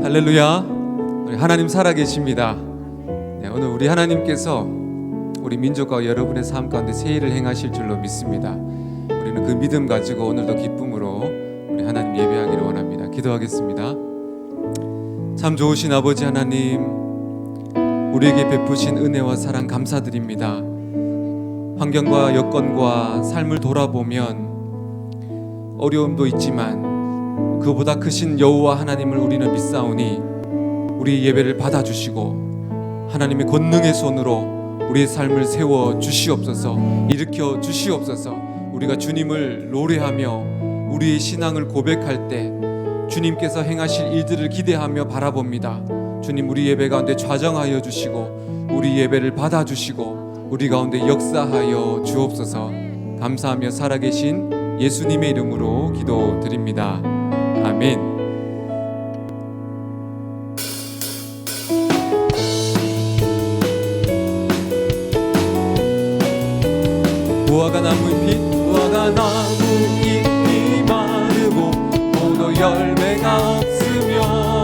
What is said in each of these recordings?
할렐루야. 우리 하나님 살아계십니다. 오늘 우리 하나님께서 우리 민족과 여러분의 삶 가운데 새 일을 행하실 줄로 믿습니다. 우리는 그 믿음 가지고 오늘도 기쁨으로 우리 하나님 예배하기를 원합니다. 기도하겠습니다. 참 좋으신 아버지 하나님, 우리에게 베푸신 은혜와 사랑 감사드립니다. 환경과 여건과 삶을 돌아보면 어려움도 있지만 그보다 크신 여호와 하나님을 우리는 믿사오니 우리 예배를 받아주시고 하나님의 권능의 손으로 우리의 삶을 세워 주시옵소서, 일으켜 주시옵소서. 우리가 주님을 노래하며 우리의 신앙을 고백할 때 주님께서 행하실 일들을 기대하며 바라봅니다. 주님, 우리 예배 가운데 좌정하여 주시고 우리 예배를 받아주시고 우리 가운데 역사하여 주옵소서. 감사하며 살아계신 예수님의 이름으로 기도드립니다. 아멘. 무화과 나무 잎이 마르고 포도 열매가 없으며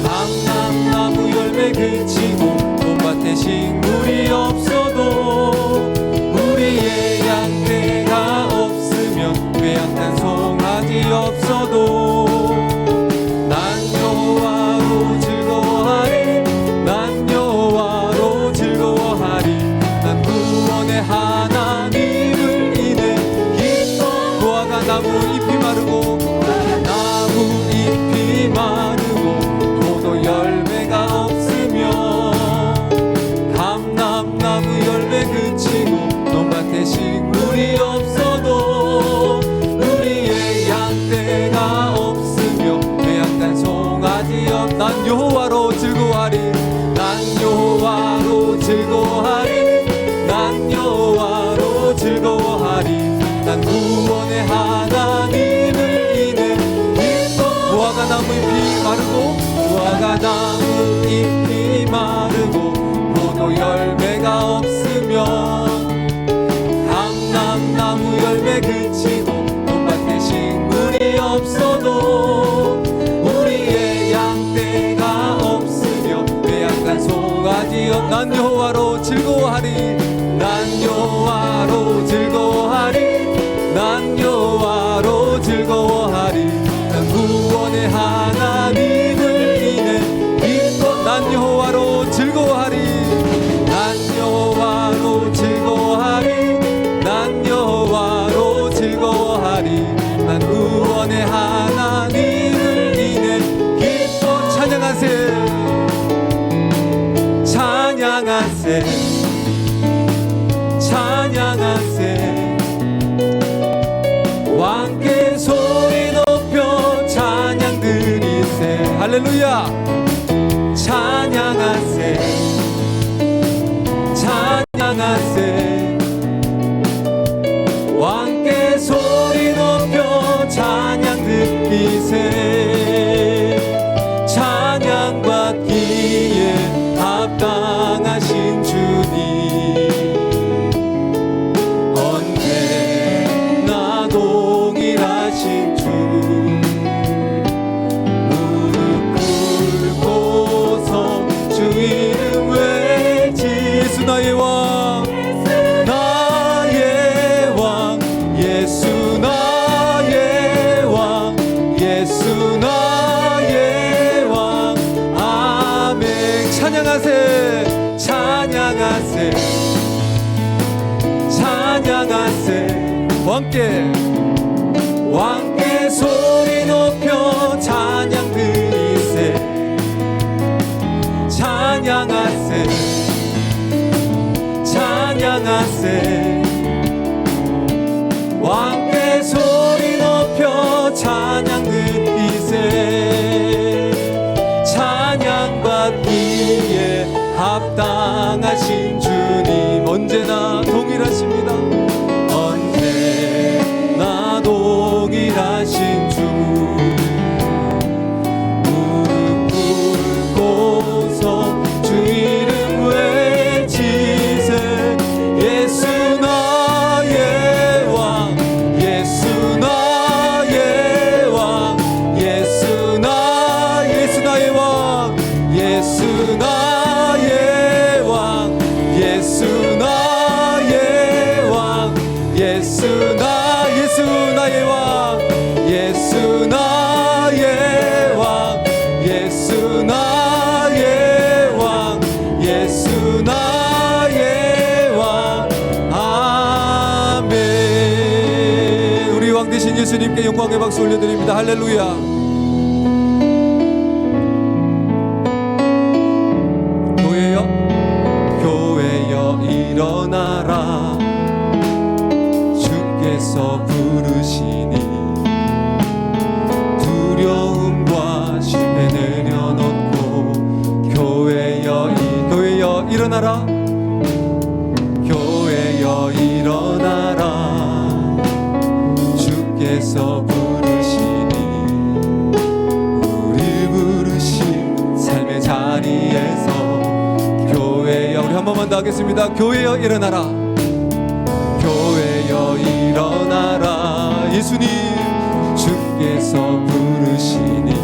감람나무 열매 그치고 봄밭에 식물이 없어도 우리의 양떼가 없으면 꾀양단 송아지 없어도 난 여호와로 즐거워하리, 난 여호와로 즐거워하리. 난 구원의 하나님을 인해 기뻐. 무화과 나무 잎이 마르고 포도 열매가 없으며 감람나무 열매 그치고 논밭에 식물이 없어도 우리의 양떼가 없으며 꾀양단 송아지 없. 난 여호와로 즐거워하리, 난 여호와로 즐거워하리, 난 여호와로 즐거워하리. 난 구원의 하나님을 인해 기뻐. 무화과 나무 잎이 마르고 포도 열매가 없으며 감람나무 열매 그치고 논밭에 식물이 없어도 우리의 양떼가 없으며 꾀양단 송아지 없. 난 여호와로 즐거워하리, 난 여호와로 즐거워하리, 난 여호와로 즐거워하리. 난 구원의 하나님을 인해 기뻐. 난 여호와로 즐거워하리, 난 여호와로 즐거워하리, 난 여호와로 즐거워하리. 난 구원의 하나님을 인해 기뻐. 찬양하세, 찬양하세, 찬양하세. 왕께 소리 높여 찬양 드리세. 할렐루야. 찬양하세, 찬양하세. 왕께 소리 높여 찬양 드리세. 찬양받기에 합당하신 주님, 언제나 동일하신 주. 나의 왕, 나의 왕, 예수 나의 왕, 예수 나의 왕. 아멘. 찬양하세, 찬양하세, 찬양하세. 왕께 소리 높여 찬양 드리세. 찬양하세, 찬양하세. 왕께 소리 높여 찬양 드리세. 찬양받기에 합당하신 주님, 언제나 동일하십니다. 언제나 동일하신 주. 무릎 꿇고서 주 이름 외치세. 예수 나 나의 왕 예수 나의 왕 예수 나의 왕 예수 나의 왕 예수 나의 왕 예수 나의 왕 아멘. 우리 왕 되신 예수님께 영광의 박수 올려드립니다. 할렐루야. 교회여 일어나라 주께서 부르시니 두려움과 실패 내려놓고 교회여 일어나라 교회여 일어나라 주께서 부르시니 우리 부르신 삶의 자리에서 교회여 우리 한 번만 더 하겠습니다. 교회여 일어나라 교회여 일어나라 예수님 주께서 부르시니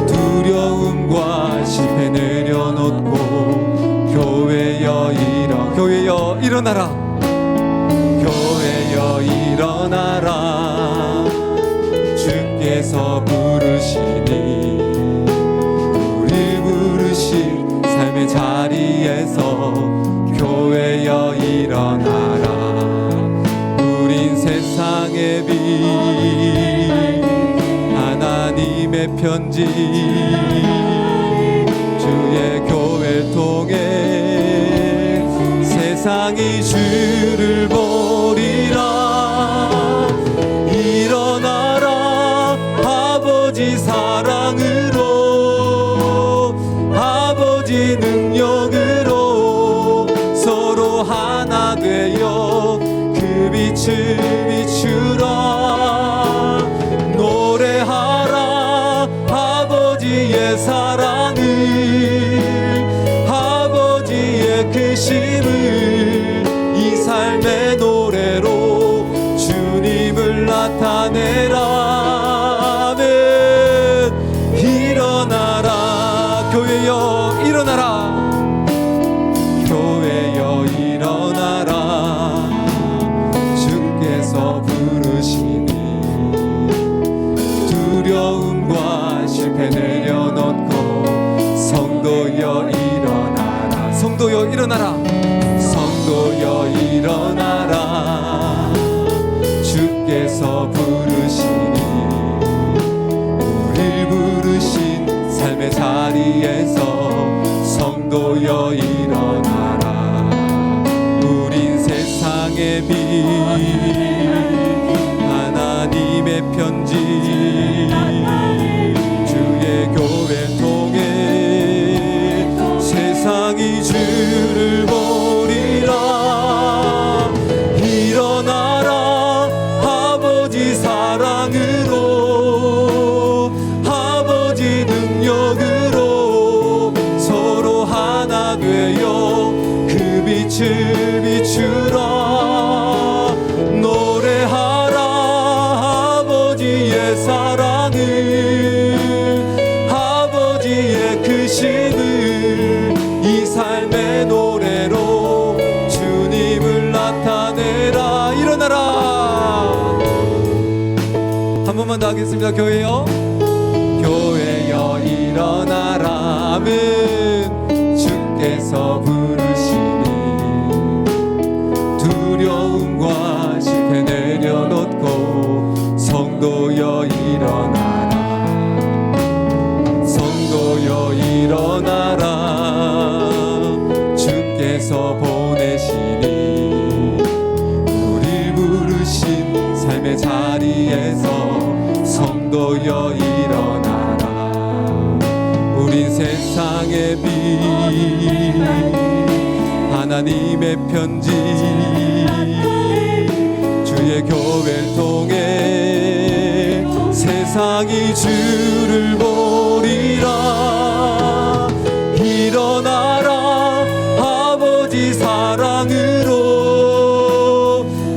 두려움과 실패 내려놓고 교회여 일어나라 교회여 일어나라 주께서 부르시니 우리 부르신 삶의 자리에서 교회여 일어나라 우린 세상의 빛 하나님의 편지 주의 교회를 통해 세상이 주를 보리라 일어나라 아버지 사랑으로 아버지 능력으로 서로 하나 되어 그 빛을 비추라 노래하라 아버지의 사랑을 아버지의 크심을 이 삶의 노래로 주님을 나타내라 아멘. 일어나라 교회여 일어나라 교회여 일어나라 주께서 부르시니 두려움과 실패 내려놓고 성도여 일어나라 성도여 일어나라 성도여 일어나라 주께서 부르시니 우릴 부르신 삶의 자리에서 성도여 일어나라 우린 세상의 빛 하나님의 편지 주의 교회를 통해 세상이 주를 보리라 일어나라 아버지 사랑으로 아버지 능력으로 서로 하나 되어 그 빛을 비추라 노래하라 아버지의 사랑을 아버지의 크심을 이 삶의 노래로 주님을 나타내라 일어나라 한 번만 더 하겠습니다. 교회여 교회여 일어나라 아멘. 주께서 부르시니 두려움과 실패 내려놓고 성도여 일어나라 성도여 일어나라 주께서 보내시니 우리 부르신 삶의 자리에서 성도여 일어나라 우린 세상의 빛 하나님의 편지 주의 교회를 통해 세상이 주를 보리라 일어나라 아버지 사랑으로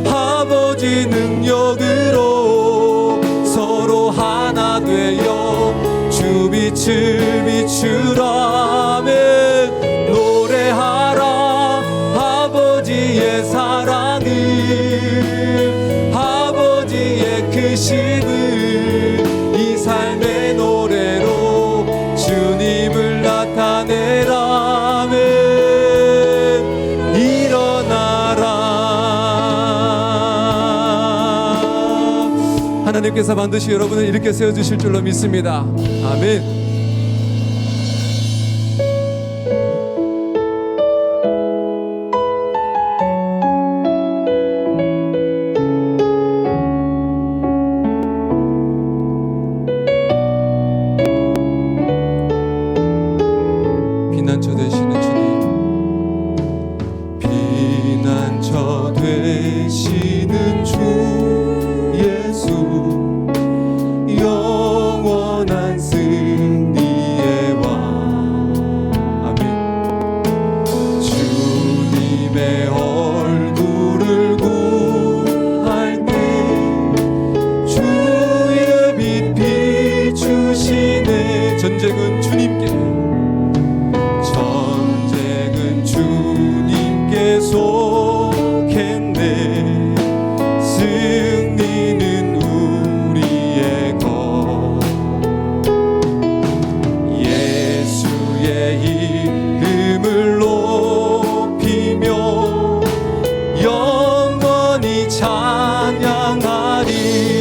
아버지 능력으로 서로 하나 되어 주 빛을 비추라면 노래하라 아버지의 사랑을, 아버지의 크심을 이 삶의 노래로 주님을 나타내라면 일어나라. 하나님께서 반드시 여러분을 이렇게 세워주실 줄로 믿습니다. 아멘. 피난처 되시는 주님, 피난처 되시는 주 예수, 영원한 승리의 왕. 아멘. 주님의 얼굴을 구할 때 주의 빛 비추시네. 전쟁은 주님께, 전쟁은 주님께 속했네. 승리는 우리의 것. 예수의 이름을 높이며 영원히 찬양하리.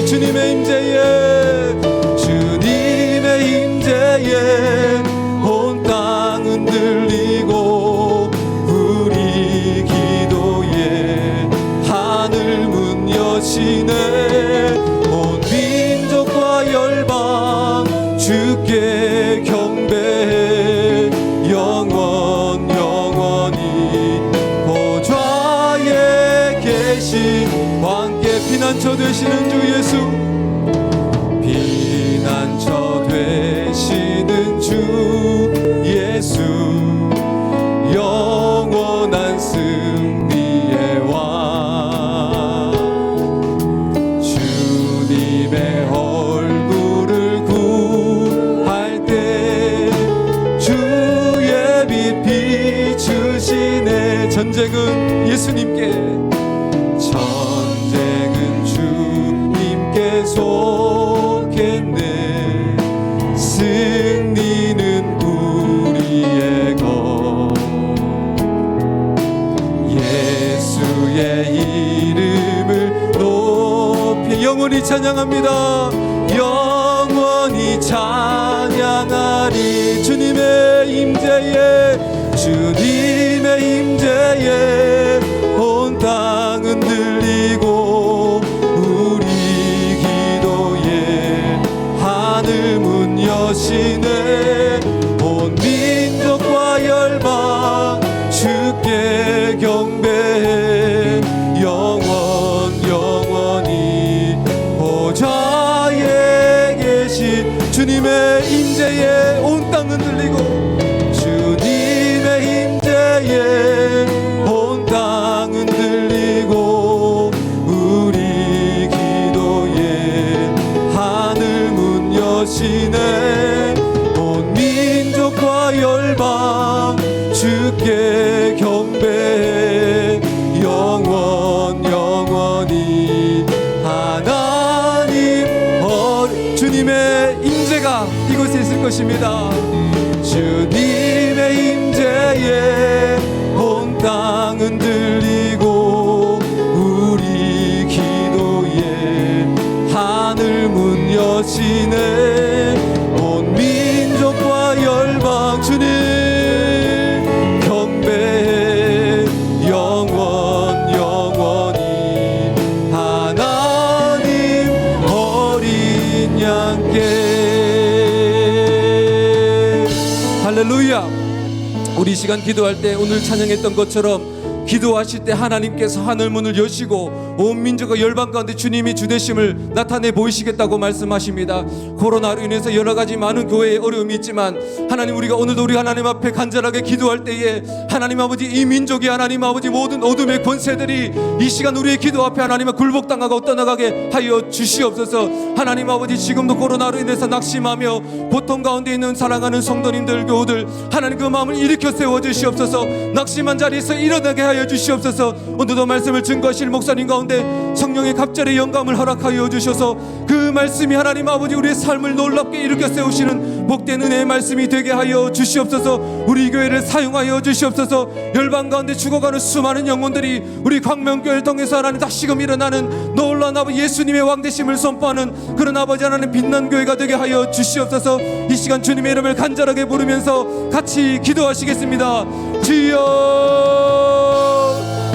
주님의 임재에, 주님의 임재에 온 땅 흔들리고 우리 기도에 하늘 문 여시네. 온 민족과 열방 주께 경배해. 영원히 보좌에 계신 왕께 피난처 되시는 주 예수, 피난처 되시는 주 예수, 영원한 승리의 왕. 주님의 얼굴을 구할 때 주의 빛 비추시네. 전쟁은 예수님께, 전쟁은 주님께 속했네. 승리는 우리의 것. 예수의 이름을 높이 영원히 찬양합니다. 영원히 찬양하리. 주님의 임재에, 주님의 임재에 온 땅 흔들리고 우리 기도에 하늘 문 여시네. 온 민족과 열방 주께 경배해. 영원히 보좌에 계신 주님의 임재에 온 땅 흔들리고, 주님의 임재에 온 땅 흔들리고 우리 기도에 하늘 문 여시네. 온 민족과 열방 주께 경배해. 영원히 하나님 주님의 임재가 이곳에 있을 것입니다. 주님의 임재에 온 땅 흔들리고 우리 기도에 하늘 문 여시네. 온 민족과 열방 주님 경배해. 영원히 하나님 어린 양께. 할렐루야. 우리 이 시간 기도할 때 오늘 찬양했던 것처럼 기도하실 때 하나님께서 하늘 문을 여시고 온 민족과 열방 가운데 주님이 주되심을 나타내 보이시겠다고 말씀하십니다. 코로나로 인해서 여러 가지 많은 교회에 어려움이 있지만 하나님, 우리가 오늘도 우리 하나님 앞에 간절하게 기도할 때에 하나님 아버지, 이 민족이 하나님 아버지 모든 어둠의 권세들이 이 시간 우리의 기도 앞에 하나님 굴복당하고 떠나가게 하여 주시옵소서. 하나님 아버지, 지금도 코로나로 인해서 낙심하며 고통 가운데 있는 사랑하는 성도님들, 교우들, 하나님 그 마음을 일으켜 세워 주시옵소서. 낙심한 자리에서 일어나게 하여 주시옵소서. 오늘도 말씀을 증거하실 목사님 가운데 성령의 갑절의 영감을 허락하여 주셔서 그 말씀이 하나님 아버지 우리의 삶을 놀랍게 일으켜 세우시는 복된 은혜의 말씀이 되게 하여 주시옵소서. 우리 교회를 사용하여 주시옵소서. 열방 가운데 죽어가는 수많은 영혼들이 우리 광명교회를 통해서 하나님 다시금 일어나는 놀라운 아버지 예수님의 왕되심을 선포하는 그런 아버지 하나님 빛난 교회가 되게 하여 주시옵소서. 이 시간 주님의 이름을 간절하게 부르면서 같이 기도하시겠습니다. 주여,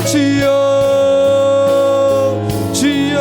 주여, 주여.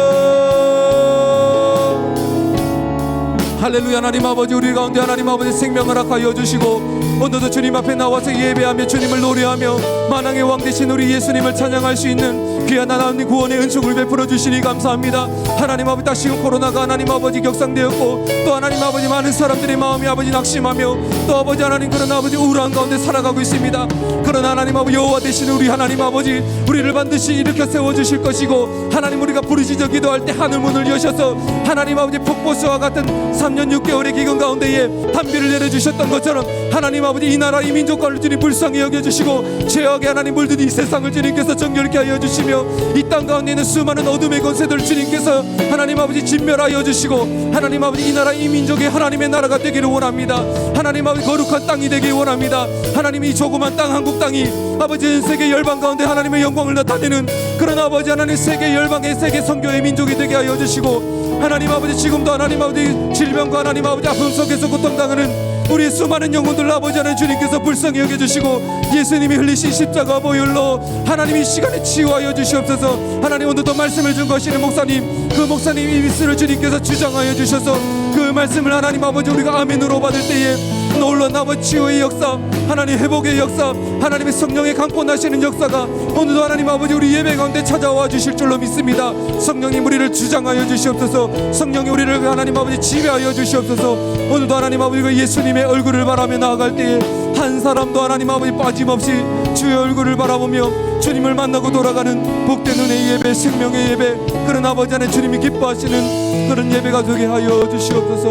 할렐루야. 하나님 아버지, 우리 가운데 하나님 아버지 생명을 허락하여 주시고 오늘도 주님 앞에 나와서 예배하며 주님을 노래하며 만왕의 왕 되신 우리 예수님을 찬양할 수 있는 귀한 하나님 구원의 은총을 베풀어 주시니 감사합니다. 하나님 아버지, 다시금 코로나가 하나님 아버지 격상되었고 또 하나님 아버지 많은 사람들의 마음이 아버지 낙심하며 또 아버지 하나님 그런 아버지 우울한 가운데 살아가고 있습니다. 그러나 하나님 아버지 여호와 되시는 우리 하나님 아버지, 우리를 반드시 일으켜 세워주실 것이고 하나님, 우리가 부르짖어 기도할 때 하늘 문을 여셔서 하나님 아버지 폭포수와 같은 3년 6개월의 기근 가운데에 단비를 내려주셨던 것처럼 하나님 아버지 이 나라 이 민족과를 주님 불쌍히 여겨주시고 죄악의 하나님 물든 이 세상을 주님께서 정결케 하여 주시며 이 땅 가운데 있는 수많은 어둠의 권세들을 주님께서 하나님 아버지 진멸하여 주시고 하나님 아버지 이 나라 이 민족의 하나님의 나라가 되기를 원합니다. 하나님 아버지 거룩한 땅이 되기를 원합니다. 하나님, 이 조그만 땅 한국 땅이 아버지 세계 열방 가운데 하나님의 영광을 나타내는 그런 아버지 하나님 세계 열방의 세계 선교의 민족이 되게 하여 주시고 하나님 아버지, 지금도 하나님 아버지 질병과 하나님 아버지 아픔 속에서 고통당하는 우리 수많은 영혼들 아버지 하나님 주님께서 불쌍히 여겨주시고 예수님이 흘리신 십자가 보혈로 하나님 이 시간에 치유하여 주시옵소서. 하나님, 오늘도 말씀을 증거하시는 목사님, 그 목사님 이 미스를 주님께서 주장하여 주셔서 그 말씀을 하나님 아버지 우리가 아멘으로 받을 때에 놀라운 아버지 치유의 역사, 하나님 회복의 역사, 하나님의 성령의 강권하시는 역사가 오늘도 하나님 아버지 우리 예배 가운데 찾아와 주실 줄로 믿습니다. 성령님, 우리를 주장하여 주시옵소서. 성령이 우리를 하나님 아버지 지배하여 주시옵소서. 오늘도 하나님 아버지가 예수님의 얼굴을 바라며 나아갈 때에 한 사람도 하나님 아버지 빠짐없이 주의 얼굴을 바라보며 주님을 만나고 돌아가는 복된 은혜의 예배, 생명의 예배, 그런 아버지 안에 주님이 기뻐하시는 그런 예배가 되게 하여 주시옵소서.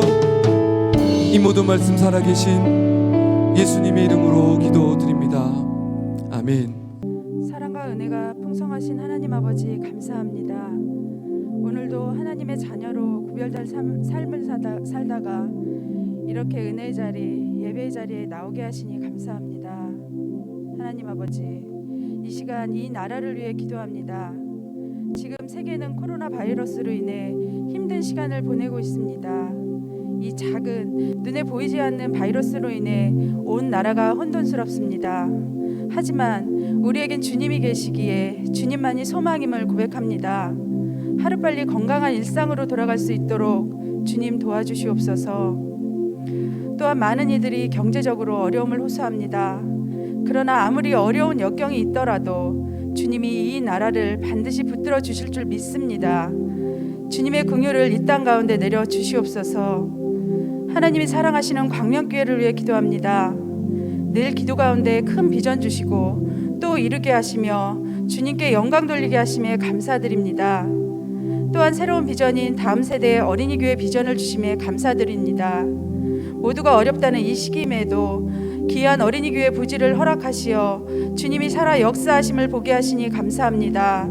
이 모든 말씀 살아계신 예수님의 이름으로 기도드립니다. 아멘. 사랑과 은혜가 풍성하신 하나님 아버지 감사합니다. 오늘도 하나님의 자녀로 구별될 삶을 살다가 이렇게 은혜의 자리, 예배의 자리에 나오게 하시니 감사합니다. 하나님 아버지, 이 시간 이 나라를 위해 기도합니다. 지금 세계는 코로나 바이러스로 인해 힘든 시간을 보내고 있습니다. 이 작은 눈에 보이지 않는 바이러스로 인해 온 나라가 혼돈스럽습니다. 하지만 우리에겐 주님이 계시기에 주님만이 소망임을 고백합니다. 하루빨리 건강한 일상으로 돌아갈 수 있도록 주님 도와주시옵소서. 또한 많은 이들이 경제적으로 어려움을 호소합니다. 그러나 아무리 어려운 역경이 있더라도 주님이 이 나라를 반드시 붙들어 주실 줄 믿습니다. 주님의 긍휼을 이 땅 가운데 내려 주시옵소서. 하나님이 사랑하시는 광명교회를 위해 기도합니다. 늘 기도 가운데 큰 비전 주시고 또 이루게 하시며 주님께 영광 돌리게 하심에 감사드립니다. 또한 새로운 비전인 다음 세대의 어린이 교회 비전을 주심에 감사드립니다. 모두가 어렵다는 이 시기임에도 귀한 어린이 교회 부지를 허락하시어 주님이 살아 역사하심을 보게 하시니 감사합니다.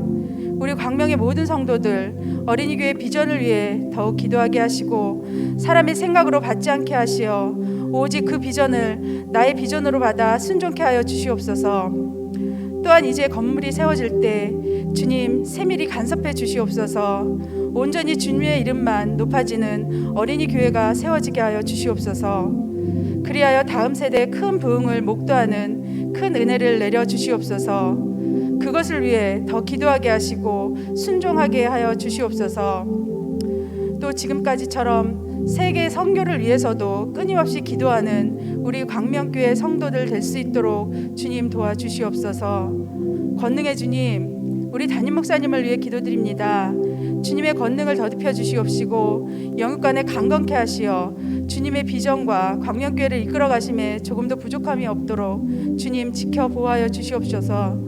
우리 광명의 모든 성도들 어린이 교회 비전을 위해 더욱 기도하게 하시고 사람의 생각으로 받지 않게 하시어 오직 그 비전을 나의 비전으로 받아 순종케 하여 주시옵소서. 또한 이제 건물이 세워질 때 주님 세밀히 간섭해 주시옵소서. 온전히 주님의 이름만 높아지는 어린이 교회가 세워지게 하여 주시옵소서. 그리하여 다음 세대의 큰 부흥을 목도하는 큰 은혜를 내려 주시옵소서. 그것을 위해 더 기도하게 하시고 순종하게 하여 주시옵소서. 또 지금까지처럼 세계 선교를 위해서도 끊임없이 기도하는 우리 광명교회 성도들 될 수 있도록 주님 도와주시옵소서. 권능의 주님, 우리 담임 목사님을 위해 기도드립니다. 주님의 권능을 더듬혀 주시옵시고 영육간에 강건케 하시어 주님의 비전과 광명교회를 이끌어 가심에 조금도 부족함이 없도록 주님 지켜 보호하여 주시옵소서.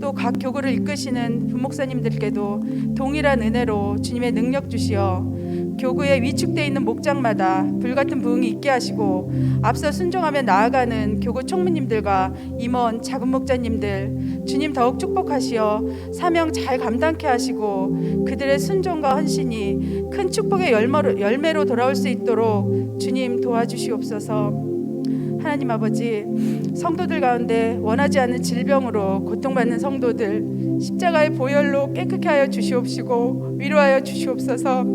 또 각 교구를 이끄시는 부목사님들께도 동일한 은혜로 주님의 능력 주시어 교구에 위축되어 있는 목장마다 불같은 부흥이 있게 하시고 앞서 순종하며 나아가는 교구 총무님들과 임원 작은 목자님들 주님 더욱 축복하시어 사명 잘 감당케 하시고 그들의 순종과 헌신이 큰 축복의 열매로 돌아올 수 있도록 주님 도와주시옵소서. 하나님 아버지, 성도들 가운데 원하지 않는 질병으로 고통받는 성도들 십자가의 보혈로 깨끗게 하여 주시옵시고 위로하여 주시옵소서.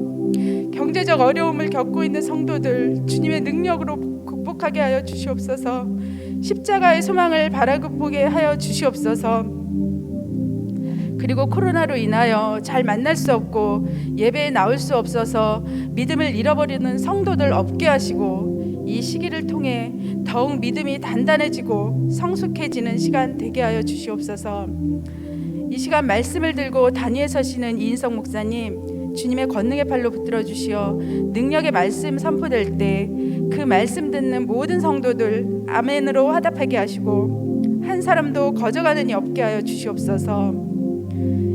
경제적 어려움을 겪고 있는 성도들 주님의 능력으로 극복하게 하여 주시옵소서. 십자가의 소망을 바라보게 하여 주시옵소서. 그리고 코로나로 인하여 잘 만날 수 없고 예배에 나올 수 없어서 믿음을 잃어버리는 성도들 없게 하시고 이 시기를 통해 더욱 믿음이 단단해지고 성숙해지는 시간 되게 하여 주시옵소서. 이 시간 말씀을 들고 단위에 서시는 이인성 목사님 주님의 권능의 팔로 붙들어 주시어 능력의 말씀 선포될 때 그 말씀 듣는 모든 성도들 아멘으로 화답하게 하시고 한 사람도 거저가는 이 없게 하여 주시옵소서.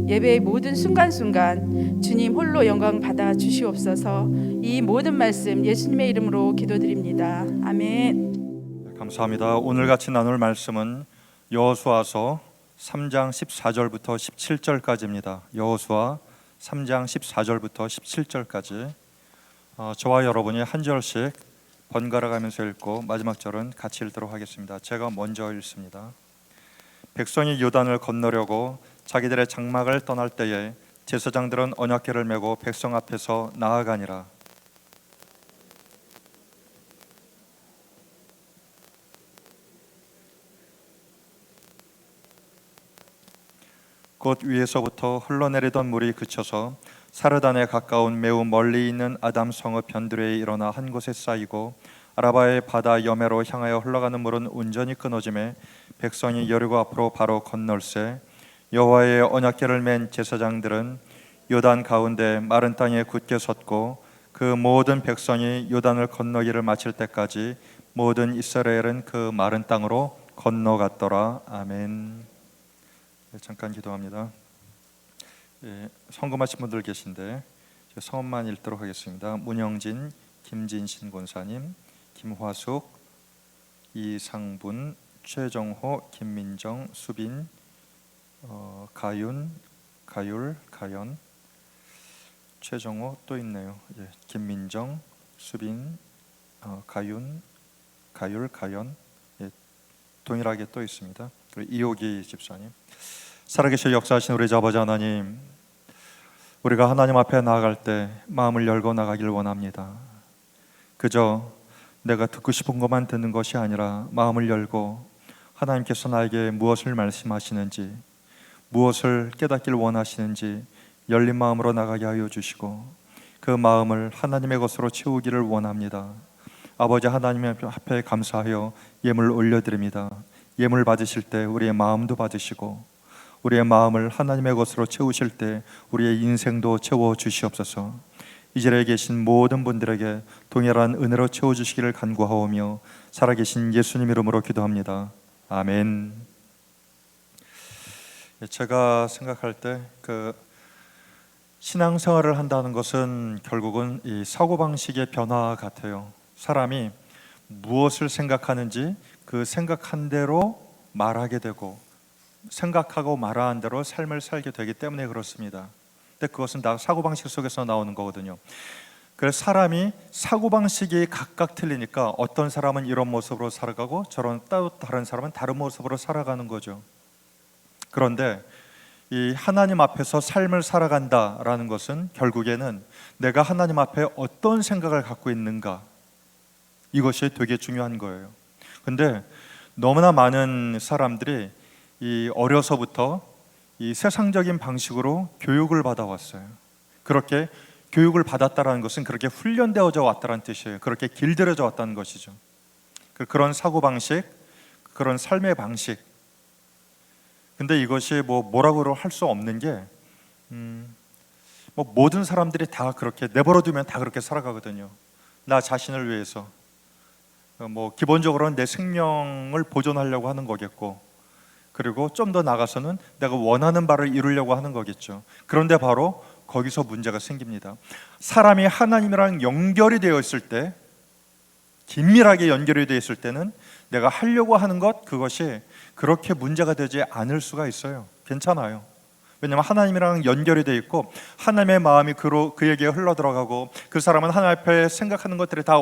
예배의 모든 순간순간 주님 홀로 영광 받아 주시옵소서. 이 모든 말씀 예수님의 이름으로 기도드립니다. 아멘. 감사합니다. 오늘 같이 나눌 말씀은 여호수아서 3장 14절부터 17절까지입니다. 여호수아 3장 14절부터 17절까지 저와 여러분이 한 절씩 번갈아 가면서 읽고 마지막 절은 같이 읽도록 하겠습니다. 제가 먼저 읽습니다. 백성이 요단을 건너려고 자기들의 장막을 떠날 때에 제사장들은 언약궤를 메고 백성 앞에서 나아가니라. 곧 위에서부터 흘러내리던 물이 그쳐서 사르단에 가까운 매우 멀리 있는 아담 성읍 변두리에 일어나 한 곳에 쌓이고 아라바의 바다 여매로 향하여 흘러가는 물은 온전히 끊어지매 백성이 여리고 앞으로 바로 건널세 여호와의 언약궤를 맨 제사장들은 요단 가운데 마른 땅에 굳게 섰고 그 모든 백성이 요단을 건너기를 마칠 때까지 모든 이스라엘은 그 마른 땅으로 건너갔더라. 아멘. 잠깐 기도합니다. 성금하신 분들 계신데 성함만 읽도록 하겠습니다. 문영진, 김진신 권사님, 김화숙, 이상분, 최정호, 김민정, 수빈, 가윤, 가연, 최정호 또 있네요. 김민정, 수빈, 가윤, 가연 동일하게 또 있습니다. 그리고 이호기 집사님. 살아계신 역사하신 우리 아버지 하나님, 우리가 하나님 앞에 나아갈 때 마음을 열고 나가길 원합니다. 그저 내가 듣고 싶은 것만 듣는 것이 아니라 마음을 열고 하나님께서 나에게 무엇을 말씀하시는지, 무엇을 깨닫길 원하시는지 열린 마음으로 나가게 하여 주시고 그 마음을 하나님의 것으로 채우기를 원합니다. 아버지 하나님 앞에 감사하여 예물 올려드립니다. 예물 받으실 때 우리의 마음도 받으시고 우리의 마음을 하나님의 것으로 채우실 때 우리의 인생도 채워 주시옵소서. 이 자리에 계신 모든 분들에게 동일한 은혜로 채워주시기를 간구하오며 살아계신 예수님 이름으로 기도합니다. 아멘. 제가 생각할 때 신앙생활을 한다는 것은 결국은 이 사고방식의 변화 같아요. 사람이 무엇을 생각하는지 그 생각한 대로 말하게 되고 생각하고 말하는 대로 삶을 살게 되기 때문에 그렇습니다. 근데 그것은 다 사고방식 속에서 나오는 거거든요. 그래서 사람이 사고방식이 각각 틀리니까 어떤 사람은 이런 모습으로 살아가고 또 다른 사람은 다른 모습으로 살아가는 거죠. 그런데 이 하나님 앞에서 삶을 살아간다라는 것은 결국에는 내가 하나님 앞에 어떤 생각을 갖고 있는가, 이것이 되게 중요한 거예요. 근데 너무나 많은 사람들이 이 어려서부터 이 세상적인 방식으로 교육을 받아왔어요. 그렇게 교육을 받았다라는 것은 그렇게 훈련되어져 왔다는 뜻이에요. 그렇게 길들여져 왔다는 것이죠. 그런 사고방식, 그런 삶의 방식. 근데 이것이 뭐라고 할 수 없는 게 모든 사람들이 다 그렇게 내버려두면 다 그렇게 살아가거든요. 나 자신을 위해서 기본적으로는 내 생명을 보존하려고 하는 거겠고, 그리고 좀 더 나가서는 내가 원하는 바를 이루려고 하는 거겠죠. 그런데 바로 거기서 문제가 생깁니다. 사람이 하나님이랑 연결이 되어 있을 때, 긴밀하게 연결이 되어 있을 때는 내가 하려고 하는 그것이 그렇게 문제가 되지 않을 수가 있어요. 괜찮아요. 왜냐하면 하나님이랑 연결이 되어 있고 하나님의 마음이 그에게 흘러들어가고, 그 사람은 하나님 앞에 생각하는 것들이 다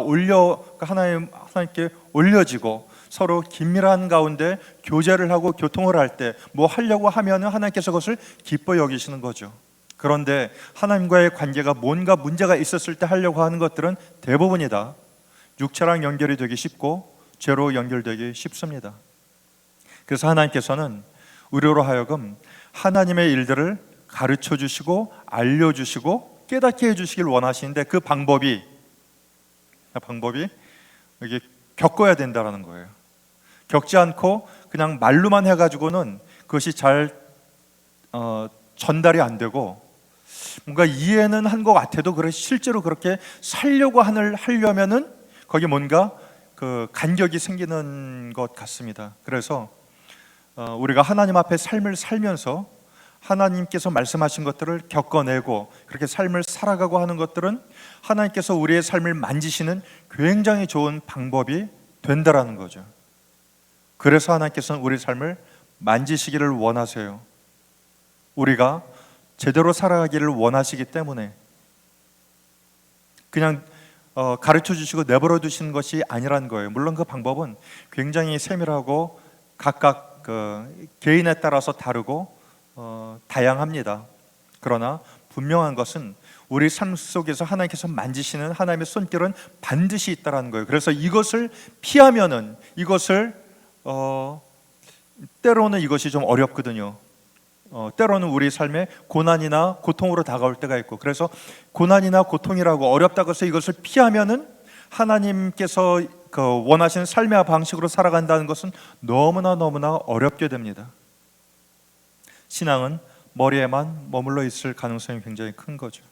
하나님께 올려지고, 서로 긴밀한 가운데 교제를 하고 교통을 할 때 뭐 하려고 하면 하나님께서 그것을 기뻐 여기시는 거죠. 그런데 하나님과의 관계가 뭔가 문제가 있었을 때 하려고 하는 것들은 대부분이 다 육체랑 연결이 되기 쉽고 죄로 연결되기 쉽습니다. 그래서 하나님께서는 우리로 하여금 하나님의 일들을 가르쳐 주시고 알려주시고 깨닫게 해주시길 원하시는데, 그 방법이 이게 겪어야 된다는 거예요. 겪지 않고 그냥 말로만 해가지고는 그것이 잘 전달이 안 되고, 뭔가 이해는 한 것 같아도 실제로 그렇게 하려면은 거기 뭔가 그 간격이 생기는 것 같습니다. 그래서 우리가 하나님 앞에 삶을 살면서 하나님께서 말씀하신 것들을 겪어내고 그렇게 삶을 살아가고 하는 것들은 하나님께서 우리의 삶을 만지시는 굉장히 좋은 방법이 된다라는 거죠. 그래서 하나님께서는 우리 삶을 만지시기를 원하세요. 우리가 제대로 살아가기를 원하시기 때문에 그냥 가르쳐 주시고 내버려 두시는 것이 아니라는 거예요. 물론 그 방법은 굉장히 세밀하고 각각 개인에 따라서 다르고 다양합니다. 그러나 분명한 것은 우리 삶 속에서 하나님께서 만지시는 하나님의 손길은 반드시 있다라는 거예요. 그래서 이것을 피하면은 때로는 이것이 좀 어렵거든요. 때로는 우리 삶에 고난이나 고통으로 다가올 때가 있고, 그래서 고난이나 고통이라고 어렵다고 해서 이것을 피하면은 하나님께서 원하시는 삶의 방식으로 살아간다는 것은 너무나 어렵게 됩니다. 신앙은 머리에만 머물러 있을 가능성이 굉장히 큰 거죠.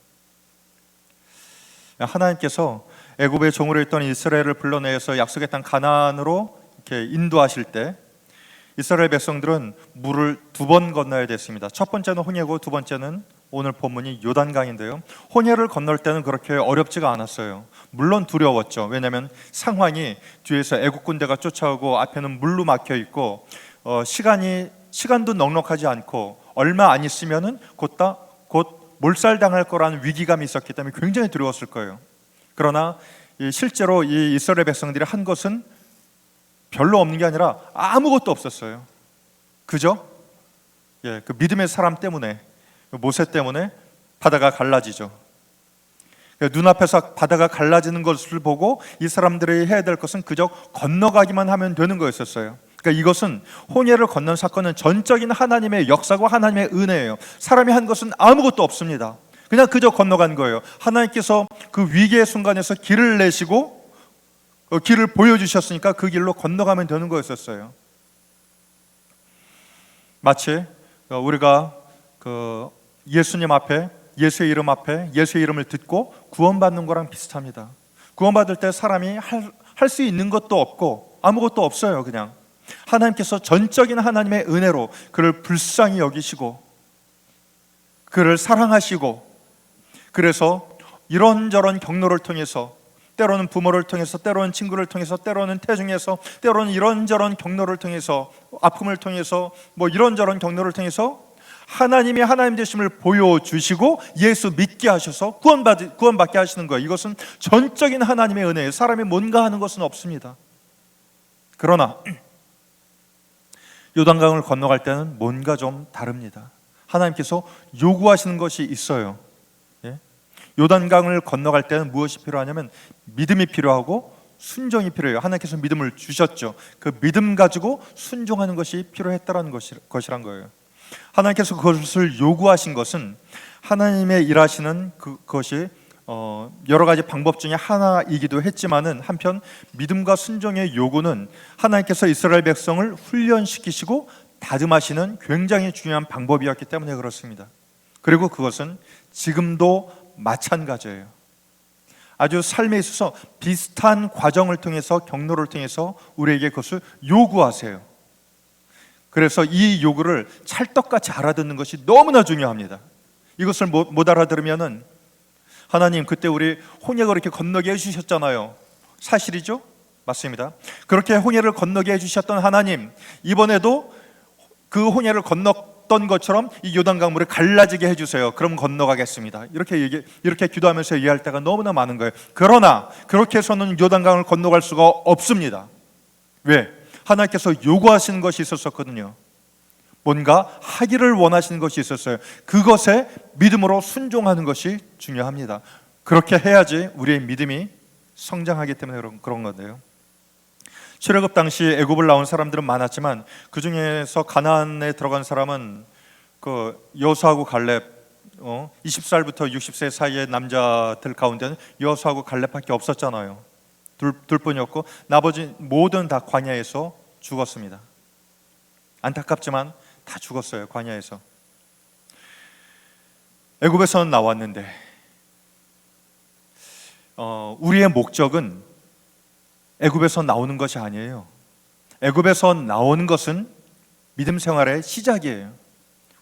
하나님께서 애굽의 종으로 있던 이스라엘을 불러내서 약속의 땅 가나안으로 이렇게 인도하실 때 이스라엘 백성들은 물을 2번 건너야 됐습니다. 첫 번째는 홍해고 두 번째는 오늘 본문이 요단강인데요. 홍해를 건널 때는 그렇게 어렵지가 않았어요. 물론 두려웠죠. 왜냐하면 상황이 뒤에서 애국 군대가 쫓아오고 앞에는 물로 막혀 있고 시간도 넉넉하지 않고 얼마 안 있으면은 곧 몰살당할 거라는 위기감이 있었기 때문에 굉장히 두려웠을 거예요. 그러나 실제로 이 이스라엘 백성들이 한 것은 별로 없는 게 아니라 아무것도 없었어요. 그죠? 그 믿음의 사람 때문에, 모세 때문에 바다가 갈라지죠. 눈앞에서 바다가 갈라지는 것을 보고 이 사람들이 해야 될 것은 그저 건너가기만 하면 되는 거였었어요. 그러니까 이것은 홍해를 건넌 사건은 전적인 하나님의 역사고 하나님의 은혜예요. 사람이 한 것은 아무것도 없습니다. 그냥 그저 건너간 거예요. 하나님께서 그 위기의 순간에서 길을 내시고 길을 보여주셨으니까 그 길로 건너가면 되는 거였었어요. 마치 우리가 예수님 앞에, 예수의 이름 앞에 예수의 이름을 듣고 구원받는 거랑 비슷합니다. 구원받을 때 사람이 할 수 있는 것도 없고 아무것도 없어요. 그냥 하나님께서 전적인 하나님의 은혜로 그를 불쌍히 여기시고 그를 사랑하시고, 그래서 이런저런 경로를 통해서, 때로는 부모를 통해서, 때로는 친구를 통해서, 때로는 태중에서, 때로는 이런저런 경로를 통해서, 아픔을 통해서, 이런저런 경로를 통해서 하나님이 하나님 되심을 보여주시고 예수 믿게 하셔서 구원받게 하시는 거예요. 이것은 전적인 하나님의 은혜예요. 사람이 뭔가 하는 것은 없습니다. 그러나 요단강을 건너갈 때는 뭔가 좀 다릅니다. 하나님께서 요구하시는 것이 있어요. 요단강을 건너갈 때는 무엇이 필요하냐면 믿음이 필요하고 순종이 필요해요. 하나님께서 믿음을 주셨죠. 그 믿음 가지고 순종하는 것이 필요했다라는 것이란 거예요. 하나님께서 그것을 요구하신 것은 하나님의 일하시는 그것이 여러 가지 방법 중에 하나이기도 했지만은, 한편 믿음과 순종의 요구는 하나님께서 이스라엘 백성을 훈련시키시고 다짐하시는 굉장히 중요한 방법이었기 때문에 그렇습니다. 그리고 그것은 지금도 마찬가지예요. 아주 삶에 있어서 비슷한 과정을 통해서, 경로를 통해서 우리에게 그것을 요구하세요. 그래서 이 요구를 찰떡같이 알아듣는 것이 너무나 중요합니다. 이것을 못 알아들으면은, 하나님 그때 우리 홍해를 이렇게 건너게 해주셨잖아요. 사실이죠? 맞습니다. 그렇게 홍해를 건너게 해주셨던 하나님, 이번에도 그 홍해를 건넜던 것처럼 이 요단강물을 갈라지게 해주세요. 그럼 건너가겠습니다. 이렇게 기도하면서 얘기할 때가 너무나 많은 거예요. 그러나 그렇게 해서는 요단강을 건너갈 수가 없습니다. 왜? 하나님께서 요구하시는 것이 있었거든요. 뭔가 하기를 원하시는 것이 있었어요. 그것에 믿음으로 순종하는 것이 중요합니다. 그렇게 해야지 우리의 믿음이 성장하기 때문에 그런 건데요. 출애굽 당시 애굽을 나온 사람들은 많았지만 그 중에서 가나안에 들어간 사람은 그 여호수아하고 갈렙, 20살부터 60세 사이의 남자들 가운데는 여호수아하고 갈렙밖에 없었잖아요. 둘뿐이었고 나머지 모든 다 광야에서 죽었습니다. 안타깝지만 다 죽었어요. 광야에서. 애굽에서는 나왔는데 우리의 목적은 애굽에서 나오는 것이 아니에요. 애굽에서 나오는 것은 믿음 생활의 시작이에요.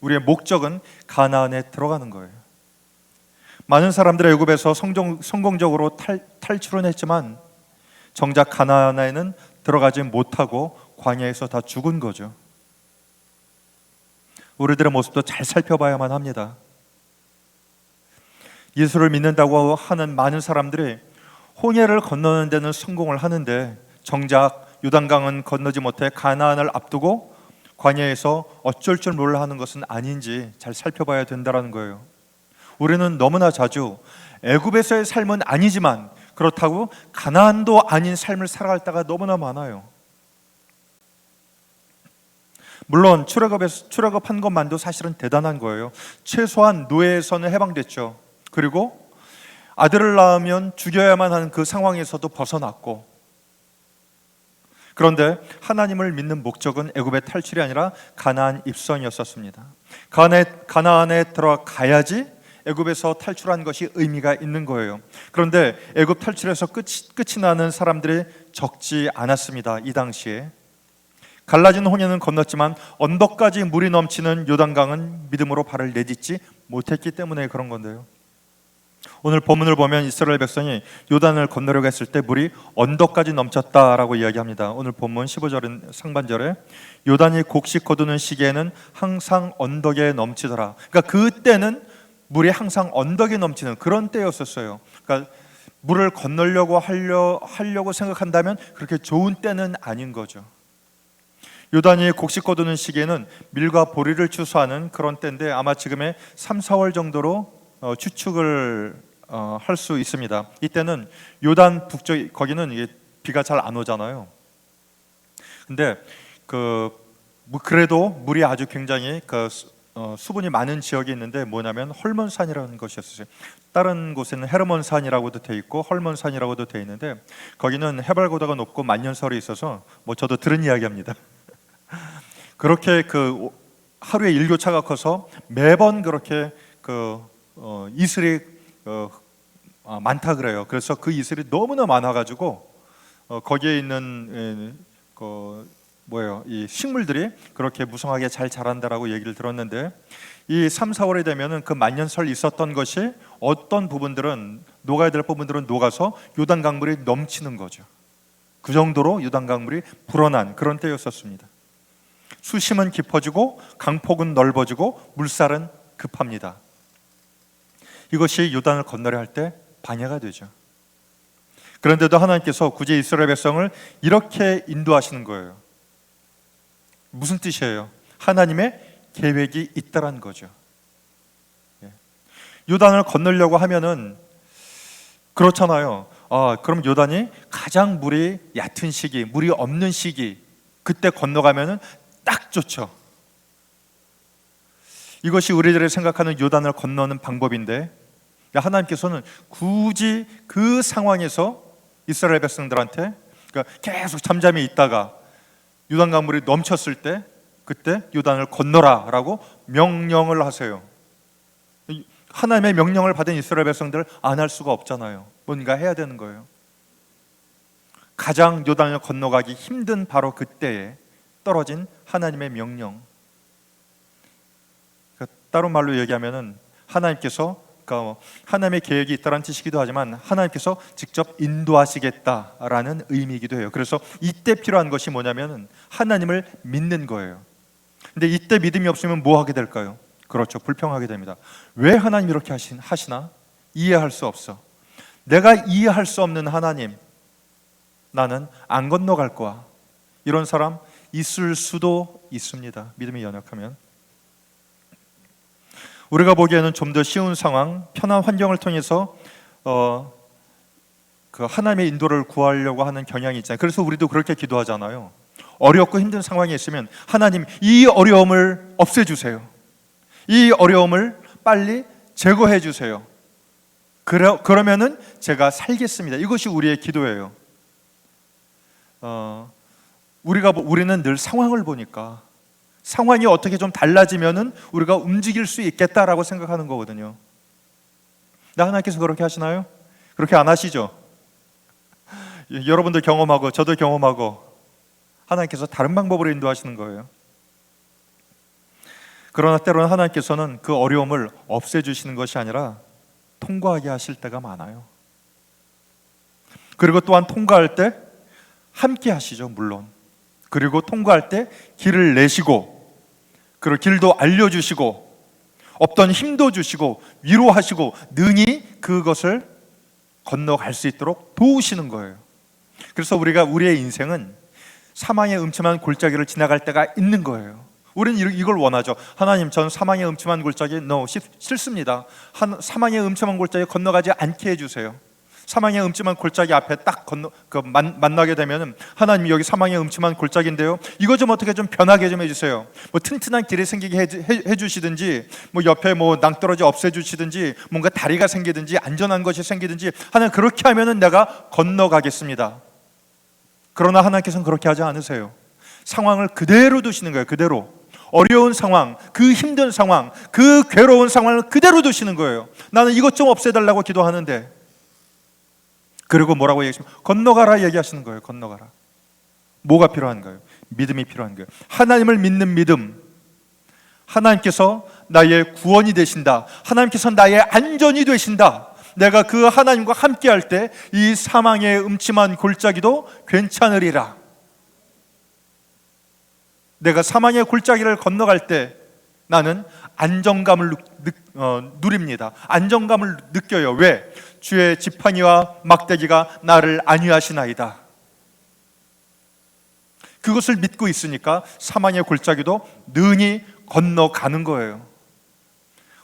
우리의 목적은 가나안에 들어가는 거예요. 많은 사람들이 애굽에서 성공적으로 탈출은 했지만 정작 가나안에는 들어가지 못하고 광야에서 다 죽은 거죠. 우리들의 모습도 잘 살펴봐야만 합니다. 예수를 믿는다고 하는 많은 사람들이 홍해를 건너는 데는 성공을 하는데 정작 요단강은 건너지 못해 가나안을 앞두고 광야에서 어쩔 줄 몰라 하는 것은 아닌지 잘 살펴봐야 된다는 거예요. 우리는 너무나 자주 애굽에서의 삶은 아니지만 그렇다고 가나안도 아닌 삶을 살아갈 때가 너무나 많아요. 물론 출애굽한 것만도 사실은 대단한 거예요. 최소한 노예에서는 해방됐죠. 그리고 아들을 낳으면 죽여야만 하는 그 상황에서도 벗어났고, 그런데 하나님을 믿는 목적은 애굽의 탈출이 아니라 가나안 입성이었었습니다. 가나안에 들어가야지 애굽에서 탈출한 것이 의미가 있는 거예요. 그런데 애굽 탈출에서 끝이 나는 사람들이 적지 않았습니다. 이 당시에 갈라진 홍해는 건넜지만 언덕까지 물이 넘치는 요단강은 믿음으로 발을 내딛지 못했기 때문에 그런 건데요. 오늘 본문을 보면 이스라엘 백성이 요단을 건너려고 했을 때 물이 언덕까지 넘쳤다라고 이야기합니다. 오늘 본문 15절 상반절에 요단이 곡식 거두는 시기에는 항상 언덕에 넘치더라. 그러니까 그때는 물이 항상 언덕에 넘치는 그런 때였었어요. 그러니까 물을 건너려고 하려고 생각한다면 그렇게 좋은 때는 아닌 거죠. 요단이 곡식 거두는 시기에는 밀과 보리를 추수하는 그런 때인데 아마 지금의 3, 4월 정도로 추측을 할 수 있습니다. 이때는 요단 북쪽 거기는 이게 비가 잘 안 오잖아요. 근데 그래도 물이 아주 굉장히 수분이 많은 지역이 있는데 뭐냐면 헐몬산이라는 것이었어요. 다른 곳에는 헤르몬산이라고도 돼 있고 헐몬산이라고도 돼 있는데 거기는 해발고도가 높고 만년설이 있어서 저도 들은 이야기합니다. 그렇게 하루에 일교차가 커서 매번 그렇게 이슬이 많다 그래요. 그래서 그 이슬이 너무나 많아가지고 거기에 있는 이 식물들이 그렇게 무성하게 잘 자란다라고 얘기를 들었는데 이 3, 4월에 되면은 그 만년설 있었던 것이 어떤 부분들은 녹아야 될 부분들은 녹아서 요단 강물이 넘치는 거죠. 그 정도로 요단 강물이 불어난 그런 때였었습니다. 수심은 깊어지고 강폭은 넓어지고 물살은 급합니다. 이것이 요단을 건너려 할 때 방해가 되죠. 그런데도 하나님께서 굳이 이스라엘 백성을 이렇게 인도하시는 거예요. 무슨 뜻이에요? 하나님의 계획이 있다란 거죠. 요단을 건너려고 하면은 그렇잖아요. 그럼 요단이 가장 물이 얕은 시기, 물이 없는 시기, 그때 건너가면은 딱 좋죠. 이것이 우리들이 생각하는 요단을 건너는 방법인데 하나님께서는 굳이 그 상황에서 이스라엘 백성들한테 계속 잠잠히 있다가 요단 강물이 넘쳤을 때 그때 요단을 건너라라고 명령을 하세요. 하나님의 명령을 받은 이스라엘 백성들 안 할 수가 없잖아요. 뭔가 해야 되는 거예요. 가장 요단을 건너가기 힘든 바로 그때에 떨어진 하나님의 명령. 다른 말로 얘기하면은 하나님께서, 그러니까 하나님의 계획이 있다는 뜻이기도 하지만 하나님께서 직접 인도하시겠다라는 의미이기도 해요. 그래서 이때 필요한 것이 뭐냐면은 하나님을 믿는 거예요. 근데 이때 믿음이 없으면 뭐 하게 될까요? 그렇죠, 불평하게 됩니다. 왜 하나님 이렇게 하시나? 이해할 수 없어. 내가 이해할 수 없는 하나님, 나는 안 건너갈 거야. 이런 사람 있을 수도 있습니다. 믿음이 연약하면. 우리가 보기에는 좀 더 쉬운 상황, 편한 환경을 통해서 그 하나님의 인도를 구하려고 하는 경향이 있잖아요. 그래서 우리도 그렇게 기도하잖아요. 어렵고 힘든 상황이 있으면 하나님, 이 어려움을 없애주세요. 이 어려움을 빨리 제거해 주세요. 그러면은 제가 살겠습니다. 이것이 우리의 기도예요. 우리는 늘 상황을 보니까 상황이 어떻게 좀 달라지면은 우리가 움직일 수 있겠다라고 생각하는 거거든요. 근데 하나님께서 그렇게 하시나요? 그렇게 안 하시죠? 여러분도 경험하고 저도 경험하고 하나님께서 다른 방법으로 인도하시는 거예요. 그러나 때로는 하나님께서는 그 어려움을 없애주시는 것이 아니라 통과하게 하실 때가 많아요. 그리고 또한 통과할 때 함께 하시죠, 물론. 그리고 통과할 때 길을 내시고, 그리고 길도 알려주시고, 없던 힘도 주시고, 위로하시고, 능히 그것을 건너갈 수 있도록 도우시는 거예요. 그래서 우리의 인생은 사망의 음침한 골짜기를 지나갈 때가 있는 거예요. 우리는 이걸 원하죠. 하나님, 전 사망의 음침한 골짜기 싫습니다. 사망의 음침한 골짜기 건너가지 않게 해주세요. 사망의 음침한 골짜기 앞에 딱 만나게 되면은 하나님, 여기 사망의 음침한 골짜기인데요, 이거 좀 어떻게 좀 변하게 좀 해주세요. 뭐 튼튼한 길이 생기게 해주시든지, 뭐 옆에 뭐 낭떠러지 없애주시든지, 뭔가 다리가 생기든지 안전한 것이 생기든지, 하나님 그렇게 하면은 내가 건너가겠습니다. 그러나 하나님께서는 그렇게 하지 않으세요. 상황을 그대로 두시는 거예요. 그대로. 어려운 상황, 그 힘든 상황, 그 괴로운 상황을 그대로 두시는 거예요. 나는 이것 좀 없애달라고 기도하는데, 그리고 뭐라고 얘기하시면 건너가라 얘기하시는 거예요. 건너가라. 뭐가 필요한가요? 믿음이 필요한 거예요. 하나님을 믿는 믿음. 하나님께서 나의 구원이 되신다. 하나님께서 나의 안전이 되신다. 내가 그 하나님과 함께 할 때 이 사망의 음침한 골짜기도 괜찮으리라. 내가 사망의 골짜기를 건너갈 때 나는 안정감을 누립니다. 안정감을 느껴요. 왜? 주의 지팡이와 막대기가 나를 안위하시나이다. 그것을 믿고 있으니까 사망의 골짜기도 능히 건너가는 거예요.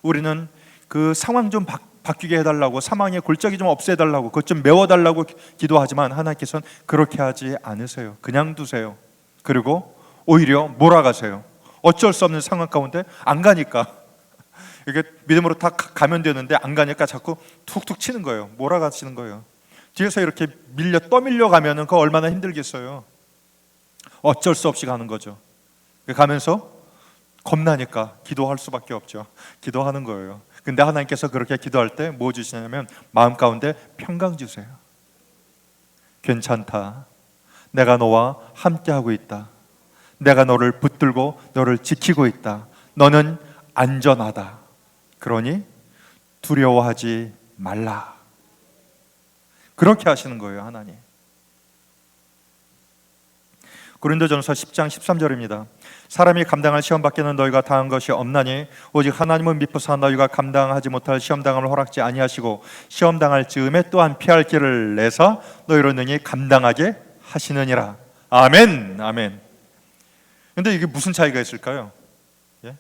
우리는 그 상황 좀 바뀌게 해달라고, 사망의 골짜기 좀 없애달라고, 그것 좀 메워달라고 기도하지만 하나님께서는 그렇게 하지 않으세요. 그냥 두세요. 그리고 오히려 몰아가세요. 어쩔 수 없는 상황 가운데 안 가니까, 이게 믿음으로 다 가면 되는데 안 가니까 자꾸 툭툭 치는 거예요. 몰아가시는 거예요. 뒤에서 이렇게 떠밀려 가면은 그거 얼마나 힘들겠어요. 어쩔 수 없이 가는 거죠. 가면서 겁나니까 기도할 수밖에 없죠. 기도하는 거예요. 근데 하나님께서 그렇게 기도할 때 뭐 주시냐면 마음 가운데 평강 주세요. 괜찮다. 내가 너와 함께하고 있다. 내가 너를 붙들고 너를 지키고 있다. 너는 안전하다. 그러니 두려워하지 말라. 그렇게 하시는 거예요, 하나님. 고린도전서 10장 13절입니다. 사람이 감당할 시험 밖에는 너희가 당한 것이 없나니 오직 하나님은 미쁘사 너희가 감당하지 못할 시험 당함을 허락지 아니하시고 시험 당할 즈음에 또한 피할 길을 내사 너희로 능히 감당하게 하시느니라. 아멘. 아멘. 근데 이게 무슨 차이가 있을까요? 예?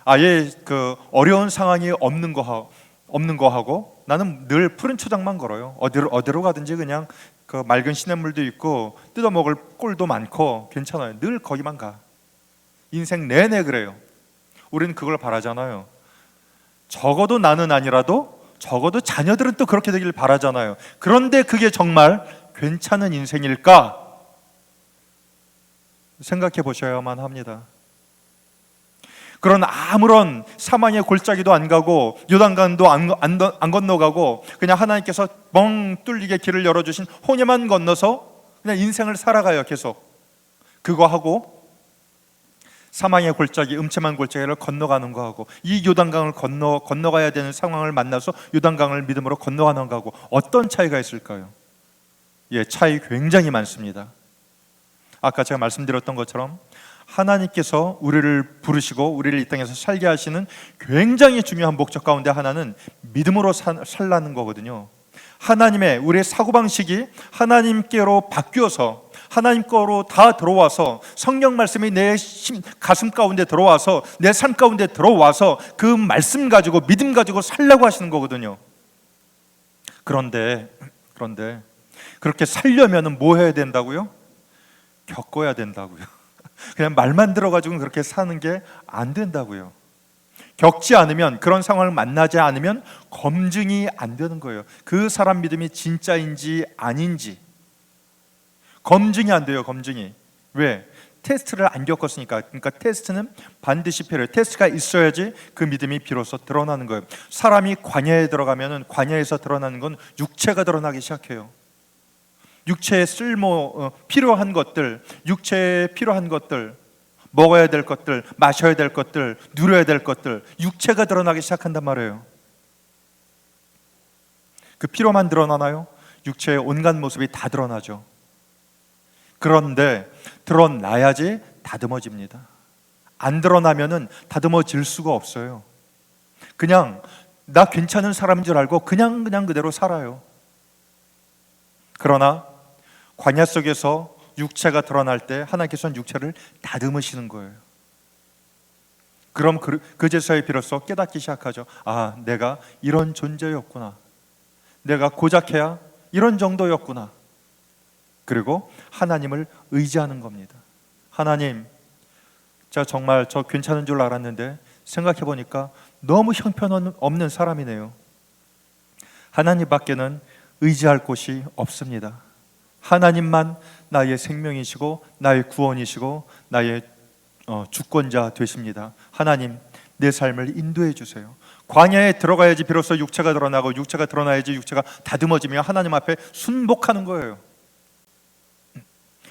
아예 그 어려운 상황이 없는 거하고 나는 늘 푸른 초장만 걸어요. 어디로 가든지 그냥 그 맑은 시냇물도 있고 뜯어먹을 꼴도 많고 괜찮아요. 늘 거기만 가. 인생 내내 그래요. 우리는 그걸 바라잖아요. 적어도 나는 아니라도 적어도 자녀들은 또 그렇게 되길 바라잖아요. 그런데 그게 정말 괜찮은 인생일까? 생각해 보셔야만 합니다. 그런 아무런 사망의 골짜기도 안 가고 요단강도 안 건너가고 그냥 하나님께서 멍 뚫리게 길을 열어주신 홍해만 건너서 그냥 인생을 살아가요. 계속 그거 하고 사망의 골짜기, 음침한 골짜기를 건너가는 거하고 이 요단강을 건너가야 되는 상황을 만나서 요단강을 믿음으로 건너가는 거하고 어떤 차이가 있을까요? 예, 차이 굉장히 많습니다. 아까 제가 말씀드렸던 것처럼 하나님께서 우리를 부르시고 우리를 이 땅에서 살게 하시는 굉장히 중요한 목적 가운데 하나는 믿음으로 살라는 거거든요. 하나님의 우리의 사고방식이 하나님께로 바뀌어서 하나님 거로 다 들어와서 성령 말씀이 내 가슴 가운데 들어와서 내 삶 가운데 들어와서 그 말씀 가지고 믿음 가지고 살려고 하시는 거거든요. 그런데 그렇게 살려면 뭐 해야 된다고요? 겪어야 된다고요. 그냥 말만 들어가지고 그렇게 사는 게 안 된다고요. 겪지 않으면, 그런 상황을 만나지 않으면 검증이 안 되는 거예요. 그 사람 믿음이 진짜인지 아닌지 검증이 안 돼요. 검증이. 왜? 테스트를 안 겪었으니까. 그러니까 테스트는 반드시 필요해요. 테스트가 있어야지 그 믿음이 비로소 드러나는 거예요. 사람이 광야에 들어가면 광야에서 드러나는 건 육체가 드러나기 시작해요. 육체에 필요한 것들, 육체에 필요한 것들, 먹어야 될 것들, 마셔야 될 것들, 누려야 될 것들, 육체가 드러나기 시작한단 말이에요. 그 피로만 드러나나요? 육체의 온갖 모습이 다 드러나죠. 그런데 드러나야지 다듬어집니다. 안 드러나면은 다듬어질 수가 없어요. 그냥 나 괜찮은 사람인 줄 알고 그냥 그대로 살아요. 그러나 광야 속에서 육체가 드러날 때 하나님께서는 육체를 다듬으시는 거예요. 그럼 그제서야 비로소 깨닫기 시작하죠. 아, 내가 이런 존재였구나. 내가 고작해야 이런 정도였구나. 그리고 하나님을 의지하는 겁니다. 하나님, 제가 정말 저 괜찮은 줄 알았는데 생각해 보니까 너무 형편없는 사람이네요. 하나님 밖에는 의지할 곳이 없습니다. 하나님만 나의 생명이시고 나의 구원이시고 나의 주권자 되십니다. 하나님, 내 삶을 인도해 주세요. 광야에 들어가야지 비로소 육체가 드러나고 육체가 드러나야지 육체가 다듬어지며 하나님 앞에 순복하는 거예요.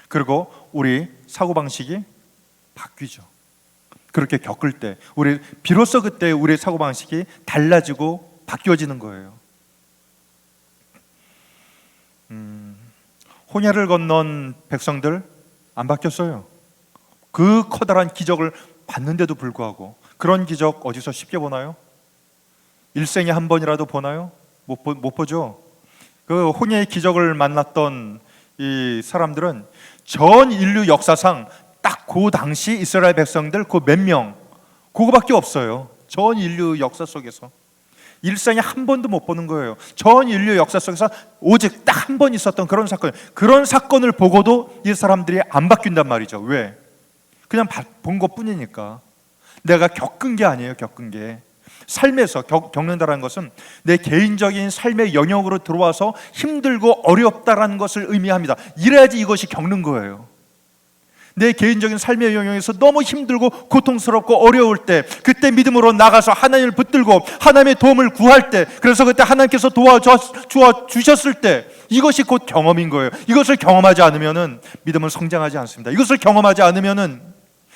그리고 우리 사고방식이 바뀌죠. 그렇게 겪을 때 비로소 그때 우리의 사고방식이 달라지고 바뀌어지는 거예요. 홍해를 건넌 백성들 안 바뀌었어요. 그 커다란 기적을 봤는데도 불구하고. 그런 기적 어디서 쉽게 보나요? 일생에 한 번이라도 보나요? 못 보죠. 그 홍해의 기적을 만났던 이 사람들은 전 인류 역사상 딱 그 당시 이스라엘 백성들 그 몇 명, 그거밖에 없어요. 전 인류 역사 속에서 일생에 한 번도 못 보는 거예요. 전 인류 역사 속에서 오직 딱 한 번 있었던 그런 사건, 그런 사건을 보고도 이 사람들이 안 바뀐단 말이죠. 왜? 그냥 본 것뿐이니까. 내가 겪은 게 아니에요. 겪은 게 삶에서 겪는다는 것은 내 개인적인 삶의 영역으로 들어와서 힘들고 어렵다라는 것을 의미합니다. 이래야지 이것이 겪는 거예요. 내 개인적인 삶의 영역에서 너무 힘들고 고통스럽고 어려울 때, 그때 믿음으로 나가서 하나님을 붙들고 하나님의 도움을 구할 때, 그래서 그때 하나님께서 도와주셨을 때, 이것이 곧 경험인 거예요. 이것을 경험하지 않으면은 믿음은 성장하지 않습니다. 이것을 경험하지 않으면은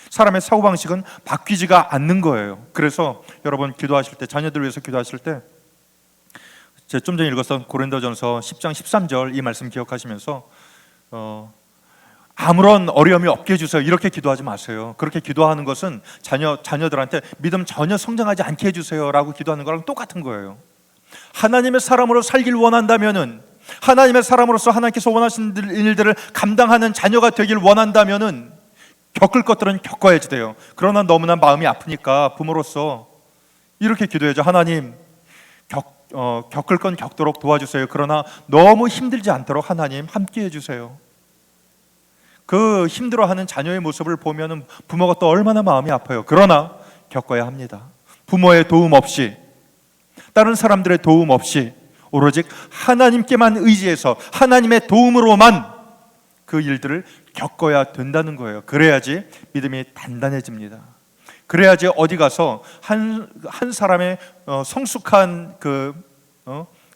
사람의 사고방식은 바뀌지가 않는 거예요. 그래서 여러분 기도하실 때, 자녀들 위해서 기도하실 때, 제가 좀 전에 읽었던 고린도전서 10장 13절 이 말씀 기억하시면서 아무런 어려움이 없게 해주세요, 이렇게 기도하지 마세요. 그렇게 기도하는 것은 자녀들한테 믿음 전혀 성장하지 않게 해주세요 라고 기도하는 거랑 똑같은 거예요. 하나님의 사람으로 살길 원한다면은, 하나님의 사람으로서 하나님께서 원하시는 일들을 감당하는 자녀가 되길 원한다면은 겪을 것들은 겪어야지 돼요. 그러나 너무나 마음이 아프니까 부모로서 이렇게 기도해야죠. 하나님, 겪을 건 겪도록 도와주세요. 그러나 너무 힘들지 않도록 하나님 함께 해주세요. 그 힘들어하는 자녀의 모습을 보면 부모가 또 얼마나 마음이 아파요. 그러나 겪어야 합니다. 부모의 도움 없이, 다른 사람들의 도움 없이 오로지 하나님께만 의지해서 하나님의 도움으로만 그 일들을 겪어야 된다는 거예요. 그래야지 믿음이 단단해집니다. 그래야지 어디 가서 한 사람의 성숙한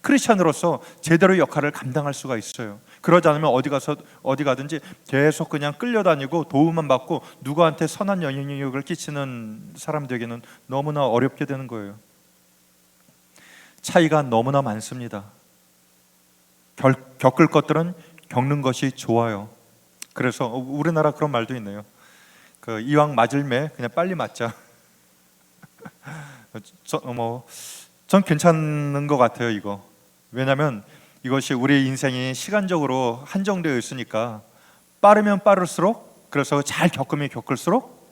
크리스천으로서 제대로 역할을 감당할 수가 있어요. 그러지 않으면 어디 가든지 계속 그냥 끌려다니고 도움만 받고 누구한테 선한 영향력을 끼치는 사람들에게는 너무나 어렵게 되는 거예요. 차이가 너무나 많습니다. 겪을 것들은 겪는 것이 좋아요. 그래서 우리나라 그런 말도 있네요. 이왕 맞을 매 그냥 빨리 맞자. 전 괜찮은 것 같아요, 이거. 왜냐하면 이것이 우리 인생이 시간적으로 한정되어 있으니까 빠르면 빠를수록, 그래서 잘 겪으면 겪을수록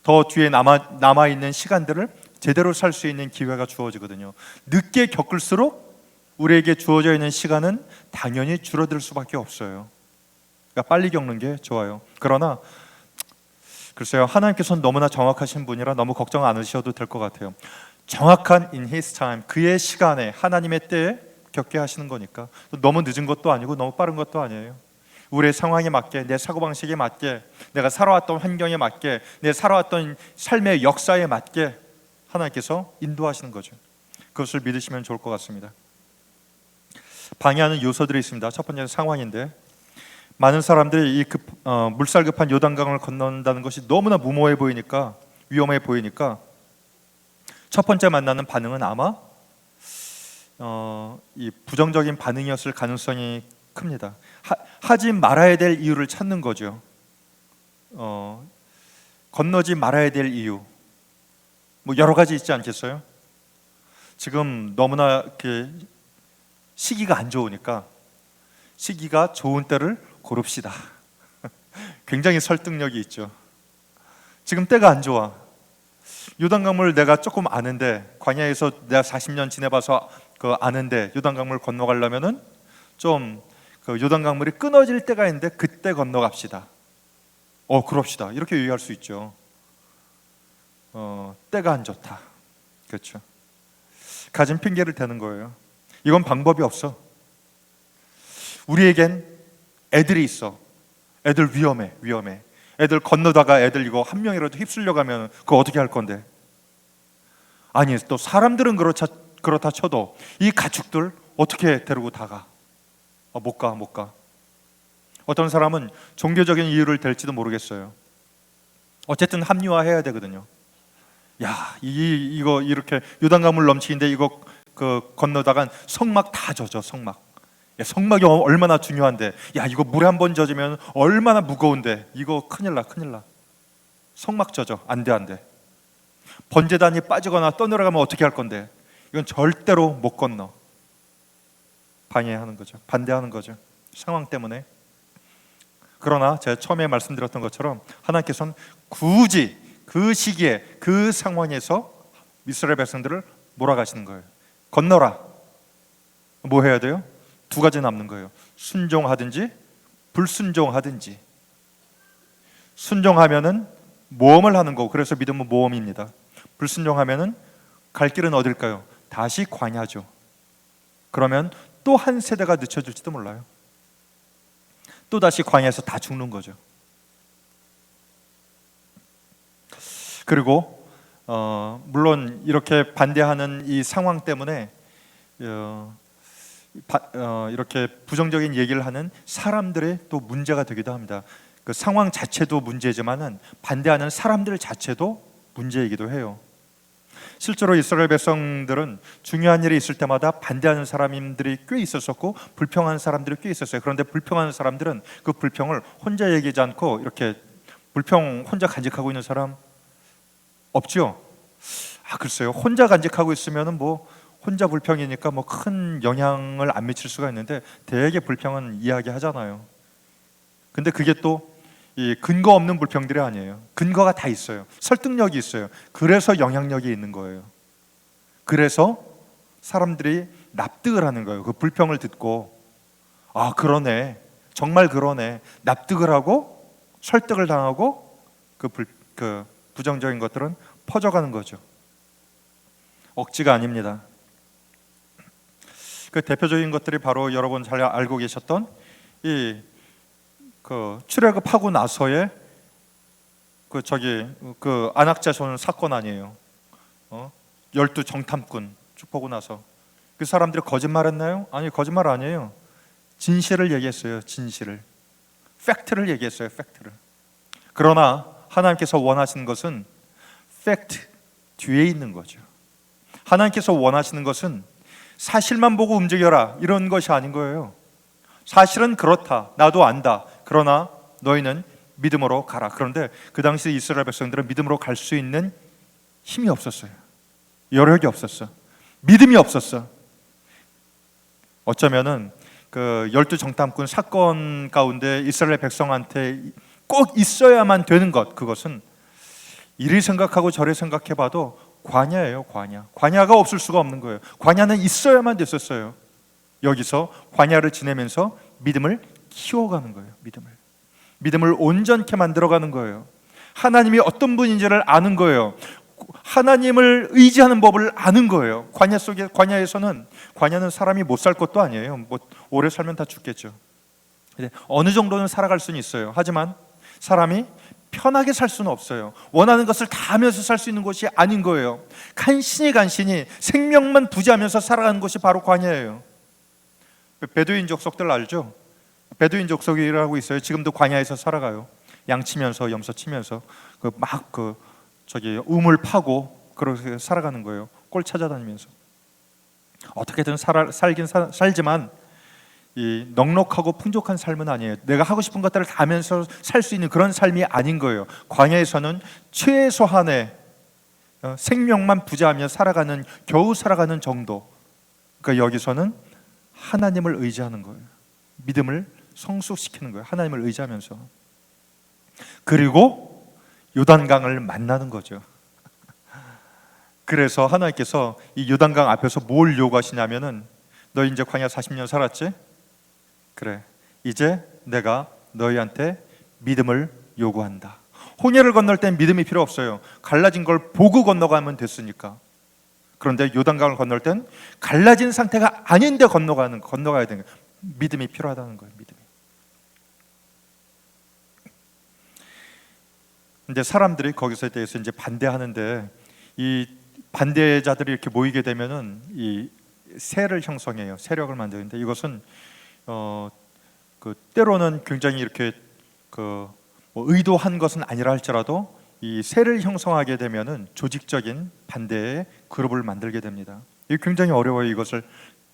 더 뒤에 남아 있는 시간들을 제대로 살 수 있는 기회가 주어지거든요. 늦게 겪을수록 우리에게 주어져 있는 시간은 당연히 줄어들 수밖에 없어요. 그러니까 빨리 겪는 게 좋아요. 그러나 글쎄요, 하나님께서는 너무나 정확하신 분이라 너무 걱정 안 하셔도 될 것 같아요. 정확한 in His time, 그의 시간에, 하나님의 때에 겪게 하시는 거니까 너무 늦은 것도 아니고 너무 빠른 것도 아니에요. 우리의 상황에 맞게, 내 사고방식에 맞게, 내가 살아왔던 환경에 맞게, 내 살아왔던 삶의 역사에 맞게 하나님께서 인도하시는 거죠. 그것을 믿으시면 좋을 것 같습니다. 방해하는 요소들이 있습니다. 첫 번째는 상황인데, 많은 사람들이 이 물살급한 요단강을 건넌다는 것이 너무나 무모해 보이니까, 위험해 보이니까 첫 번째 만나는 반응은 아마 이 부정적인 반응이었을 가능성이 큽니다. 하지 말아야 될 이유를 찾는 거죠. 건너지 말아야 될 이유, 뭐 여러 가지 있지 않겠어요? 지금 너무나 시기가 안 좋으니까 시기가 좋은 때를 고릅시다. 굉장히 설득력이 있죠. 지금 때가 안 좋아. 요단강물 내가 조금 아는데, 광야에서 내가 40년 지내봐서 아는데 요단강물 건너가려면은 좀 요단강물이 끊어질 때가 있는데 그때 건너갑시다. 그럽시다. 이렇게 얘기할 수 있죠. 때가 안 좋다. 그렇죠. 가진 핑계를 대는 거예요. 이건 방법이 없어. 우리에겐 애들이 있어. 애들 위험해. 애들 건너다가 애들 이거 한 명이라도 휩쓸려 가면 그거 어떻게 할 건데? 아니, 또 사람들은 그렇다 쳐도 이 가축들 어떻게 데리고 다 가? 못 가. 어떤 사람은 종교적인 이유를 댈지도 모르겠어요. 어쨌든 합리화해야 되거든요. 야, 이거 이렇게 요단강물 넘치는데 이거 건너다간 성막 다 젖어. 성막이 얼마나 중요한데, 야, 이거 물에 한 번 젖으면 얼마나 무거운데, 이거 큰일 나. 성막 젖어. 안 돼. 번제단이 빠지거나 떠내려가면 어떻게 할 건데, 이건 절대로 못 건너. 방해하는 거죠. 반대하는 거죠. 상황 때문에. 그러나 제가 처음에 말씀드렸던 것처럼 하나님께서는 굳이 그 시기에, 그 상황에서 이스라엘 백성들을 몰아가시는 거예요. 건너라. 뭐 해야 돼요? 두 가지 남는 거예요. 순종하든지 불순종하든지. 순종하면은 모험을 하는 거고, 그래서 믿음은 모험입니다. 불순종하면은 갈 길은 어딜까요? 다시 광야죠. 그러면 또 한 세대가 늦춰질지도 몰라요. 또 다시 광야에서 다 죽는 거죠. 그리고 물론 이렇게 반대하는 이 상황 때문에 이렇게 부정적인 얘기를 하는 사람들의 또 문제가 되기도 합니다. 그 상황 자체도 문제지만은 반대하는 사람들 자체도 문제이기도 해요. 실제로 이스라엘 백성들은 중요한 일이 있을 때마다 반대하는 사람들이 꽤 있었었고 불평하는 사람들이 꽤 있었어요. 그런데 불평하는 사람들은 그 불평을 혼자 얘기하지 않고 이렇게 불평 혼자 간직하고 있는 사람 없죠? 글쎄요. 혼자 간직하고 있으면은 뭐 혼자 불평이니까 뭐 큰 영향을 안 미칠 수가 있는데 대개 불평은 이야기하잖아요. 근데 그게 또 이 근거 없는 불평들이 아니에요. 근거가 다 있어요. 설득력이 있어요. 그래서 영향력이 있는 거예요. 그래서 사람들이 납득을 하는 거예요. 그 불평을 듣고 그러네, 정말 그러네, 납득을 하고 설득을 당하고 그 부정적인 것들은 퍼져가는 거죠. 억지가 아닙니다. 그 대표적인 것들이 바로 여러분 잘 알고 계셨던 이 출애굽하고 나서의 그 안악자손 사건 아니에요. 12 정탐꾼 쭉 보고 나서 그 사람들이 거짓말했나요? 아니, 거짓말 아니에요. 진실을 얘기했어요. 진실을, 팩트를 얘기했어요. 팩트를. 그러나 하나님께서 원하시는 것은 팩트 뒤에 있는 거죠. 하나님께서 원하시는 것은 사실만 보고 움직여라 이런 것이 아닌 거예요. 사실은 그렇다, 나도 안다. 그러나 너희는 믿음으로 가라. 그런데 그 당시 이스라엘 백성들은 믿음으로 갈 수 있는 힘이 없었어요. 여력이 없었어. 믿음이 없었어. 어쩌면은 그 12 정탐꾼 사건 가운데 이스라엘 백성한테 꼭 있어야만 되는 것, 그것은 이리 생각하고 저리 생각해봐도 광야예요. 광야가 없을 수가 없는 거예요. 광야는 있어야만 됐었어요. 여기서 광야를 지내면서 믿음을 키워가는 거예요. 믿음을 온전케 만들어가는 거예요. 하나님이 어떤 분인지를 아는 거예요. 하나님을 의지하는 법을 아는 거예요. 광야는 사람이 못 살 것도 아니에요. 뭐 오래 살면 다 죽겠죠. 어느 정도는 살아갈 수는 있어요. 하지만 사람이 편하게 살 수는 없어요. 원하는 것을 다 하면서 살 수 있는 것이 아닌 거예요. 간신히 생명만 부지하면서 살아가는 것이 바로 광야예요. 베두인 족속들 알죠? 베두인 족속이라고 있어요. 지금도 광야에서 살아가요. 양 치면서 염소 치면서 우물 파고 그렇게 살아가는 거예요. 꼴 찾아다니면서. 어떻게든 살지만 이 넉넉하고 풍족한 삶은 아니에요. 내가 하고 싶은 것들을 다 하면서 살 수 있는 그런 삶이 아닌 거예요. 광야에서는 최소한의 생명만 부지하며 겨우 살아가는 정도. 그러니까 여기서는 하나님을 의지하는 거예요. 믿음을 성숙시키는 거예요. 하나님을 의지하면서. 그리고 요단강을 만나는 거죠. 그래서 하나님께서 이 요단강 앞에서 뭘 요구하시냐면은, 너 이제 광야 40년 살았지? 그래, 이제 내가 너희한테 믿음을 요구한다. 홍해를 건널 땐 믿음이 필요 없어요. 갈라진 걸 보고 건너가면 됐으니까. 그런데 요단강을 건널 땐 갈라진 상태가 아닌데 건너가야 되는 거예요. 믿음이 필요하다는 거예요. 믿음이. 근데 사람들이 거기서에 대해서 이제 반대하는데, 이 반대자들이 이렇게 모이게 되면은 이 세를 형성해요. 세력을 만드는데, 이것은 때로는 굉장히 이렇게 의도한 것은 아니라 할지라도 이 세를 형성하게 되면은 조직적인 반대의 그룹을 만들게 됩니다. 이게 굉장히 어려워요. 이것을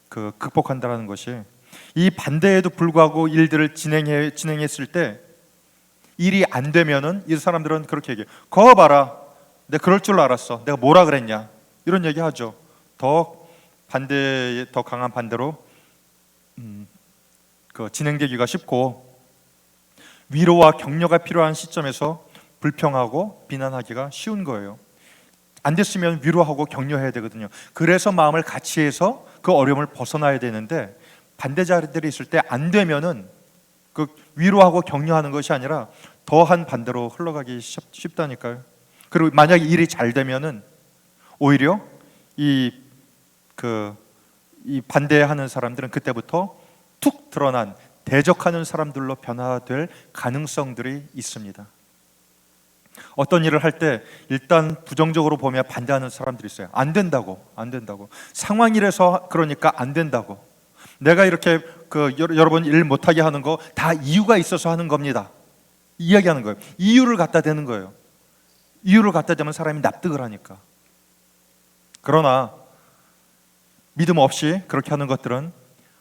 극복한다는 것이. 이 반대에도 불구하고 일들을 진행했을 때 일이 안 되면은 이 사람들은 그렇게 얘기해요. 거봐 봐라, 내가 그럴 줄 알았어. 내가 뭐라 그랬냐, 이런 얘기하죠. 더 강한 반대로 진행되기가 쉽고, 위로와 격려가 필요한 시점에서 불평하고 비난하기가 쉬운 거예요. 안 됐으면 위로하고 격려해야 되거든요. 그래서 마음을 같이 해서 그 어려움을 벗어나야 되는데, 반대자들이 있을 때 안 되면은 그 위로하고 격려하는 것이 아니라 더한 반대로 흘러가기 쉽다니까요. 그리고 만약에 일이 잘 되면은 오히려 이 반대하는 사람들은 그때부터 툭 드러난 대적하는 사람들로 변화될 가능성들이 있습니다. 어떤 일을 할 때 일단 부정적으로 보면 반대하는 사람들이 있어요. 안 된다고. 상황이라서 그러니까 안 된다고. 내가 이렇게 여러분 일 못하게 하는 거 다 이유가 있어서 하는 겁니다, 이야기하는 거예요. 이유를 갖다 대는 거예요. 이유를 갖다 대면 사람이 납득을 하니까. 그러나 믿음 없이 그렇게 하는 것들은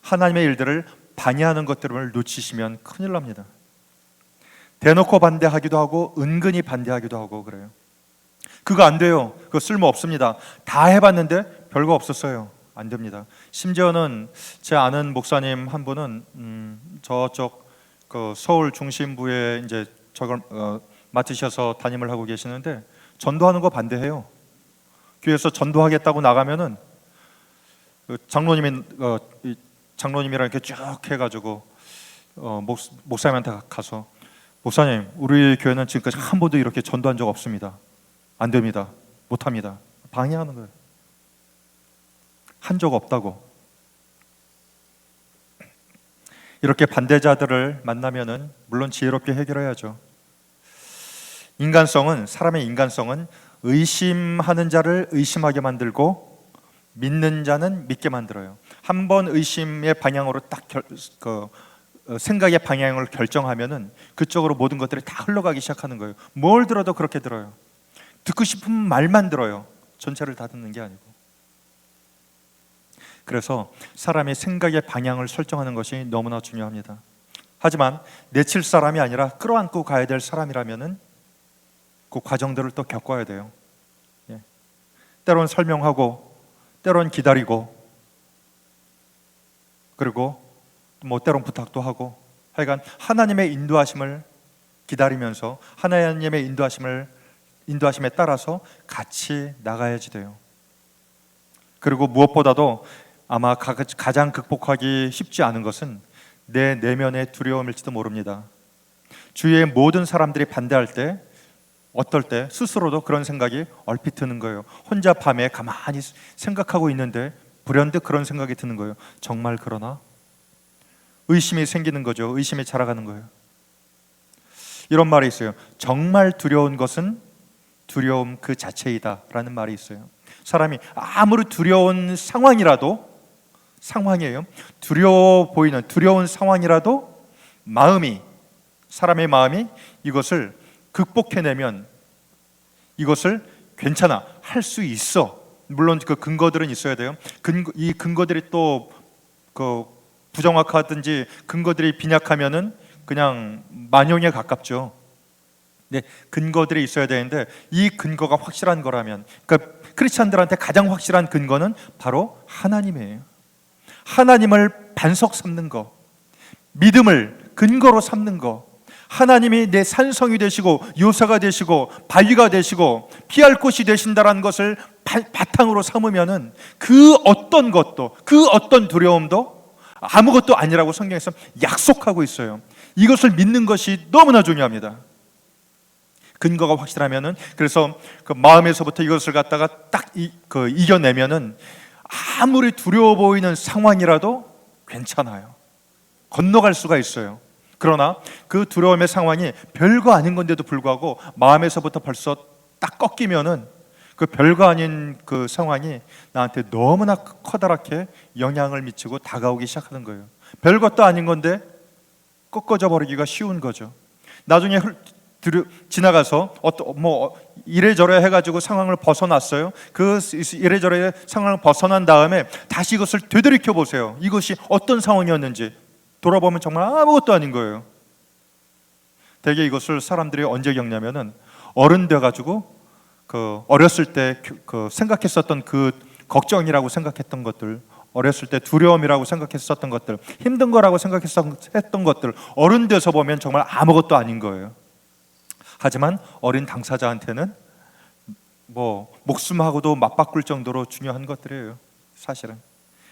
하나님의 일들을 방해하는 것들을 놓치시면 큰일 납니다. 대놓고 반대하기도 하고 은근히 반대하기도 하고 그래요. 그거 안 돼요. 그거 쓸모 없습니다. 다 해봤는데 별거 없었어요. 안 됩니다. 심지어는 제 아는 목사님 한 분은 저쪽 서울 중심부에 이제 저걸 맡으셔서 담임을 하고 계시는데, 전도하는 거 반대해요. 교회에서 전도하겠다고 나가면은 장로님이랑 이렇게 쭉 해가지고 목사님한테 가서, 목사님, 우리 교회는 지금까지 한 번도 이렇게 전도한 적 없습니다. 안 됩니다. 못합니다. 방해하는 거예요. 한 적 없다고. 이렇게 반대자들을 만나면은 물론 지혜롭게 해결해야죠. 사람의 인간성은 의심하는 자를 의심하게 만들고 믿는 자는 믿게 만들어요. 한 번 의심의 방향으로 생각의 방향을 결정하면은 그쪽으로 모든 것들이 다 흘러가기 시작하는 거예요. 뭘 들어도 그렇게 들어요. 듣고 싶은 말만 들어요. 전체를 다 듣는 게 아니고. 그래서 사람의 생각의 방향을 설정하는 것이 너무나 중요합니다. 하지만 내칠 사람이 아니라 끌어안고 가야 될 사람이라면은 그 과정들을 또 겪어야 돼요. 때론 설명하고, 때론 기다리고, 그리고 뭐 때론 부탁도 하고, 하여간 하나님의 인도하심을 기다리면서 하나님의 인도하심에 따라서 같이 나가야지 돼요. 그리고 무엇보다도 아마 가장 극복하기 쉽지 않은 것은 내 내면의 두려움일지도 모릅니다. 주위의 모든 사람들이 반대할 때, 어떨 때 스스로도 그런 생각이 얼핏 드는 거예요. 혼자 밤에 가만히 생각하고 있는데 불현듯 그런 생각이 드는 거예요. 정말 그러나? 의심이 생기는 거죠. 의심이 자라가는 거예요. 이런 말이 있어요. 정말 두려운 것은 두려움 그 자체이다 라는 말이 있어요. 사람이 아무리 두려운 상황이라도, 상황이에요, 두려워 보이는 두려운 상황이라도 사람의 마음이 이것을 극복해내면 이것을 괜찮아, 할 수 있어. 물론 그 근거들은 있어야 돼요. 이 근거들이 또 부정확하든지 근거들이 빈약하면은 그냥 만용에 가깝죠. 네, 근거들이 있어야 되는데 이 근거가 확실한 거라면, 그러니까 크리스찬들한테 가장 확실한 근거는 바로 하나님이에요. 하나님을 반석 삼는 거, 믿음을 근거로 삼는 거, 하나님이 내 산성이 되시고 요새가 되시고 바위가 되시고 피할 곳이 되신다라는 것을 바탕으로 삼으면은 그 어떤 것도, 그 어떤 두려움도 아무것도 아니라고 성경에서 약속하고 있어요. 이것을 믿는 것이 너무나 중요합니다. 근거가 확실하면은, 그래서 그 마음에서부터 이것을 갖다가 딱 이겨내면은 아무리 두려워 보이는 상황이라도 괜찮아요. 건너갈 수가 있어요. 그러나 그 두려움의 상황이 별거 아닌 건데도 불구하고 마음에서부터 벌써 딱 꺾이면은 그 별거 아닌 그 상황이 나한테 너무나 커다랗게 영향을 미치고 다가오기 시작하는 거예요. 별것도 아닌 건데 꺾어져 버리기가 쉬운 거죠. 나중에 지나가서 이래저래 해가지고 상황을 벗어났어요. 그 이래저래 상황을 벗어난 다음에 다시 이것을 되돌이켜 보세요. 이것이 어떤 상황이었는지 돌아보면 정말 아무것도 아닌 거예요. 대개 이것을 사람들이 언제 겪냐면은 어른 돼가지고 어렸을 때 생각했었던 그 걱정이라고 생각했던 것들, 어렸을 때 두려움이라고 생각했었던 것들, 힘든 거라고 생각했던 것들, 어른 돼서 보면 정말 아무것도 아닌 거예요. 하지만 어린 당사자한테는 목숨하고도 맞바꿀 정도로 중요한 것들이에요, 사실은.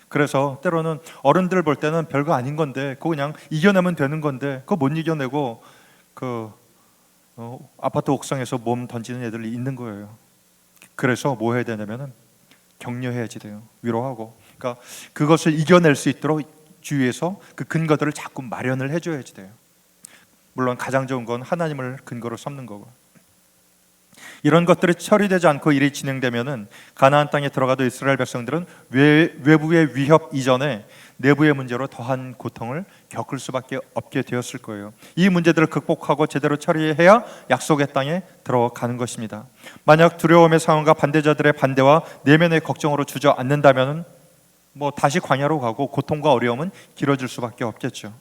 그래서 때로는 어른들 볼 때는 별거 아닌 건데 그거 그냥 이겨내면 되는 건데 그거 못 이겨내고 아파트 옥상에서 몸 던지는 애들이 있는 거예요. 그래서 뭐 해야 되냐면은 격려해야지 돼요. 위로하고. 그러니까 그것을 이겨낼 수 있도록 주위에서 그 근거들을 자꾸 마련을 해줘야지 돼요. 물론 가장 좋은 건 하나님을 근거로 삼는 거고. 이런 것들이 처리되지 않고 일이 진행되면은 가나안 땅에 들어가도 이스라엘 백성들은 외부의 위협 이전에 내부의 문제로 더한 고통을 겪을 수밖에 없게 되었을 거예요. 이 문제들을 극복하고 제대로 처리해야 약속의 땅에 들어가는 것입니다. 만약 두려움의 상황과 반대자들의 반대와 내면의 걱정으로 주저앉는다면 다시 광야로 가고 고통과 어려움은 길어질 수밖에 없겠죠.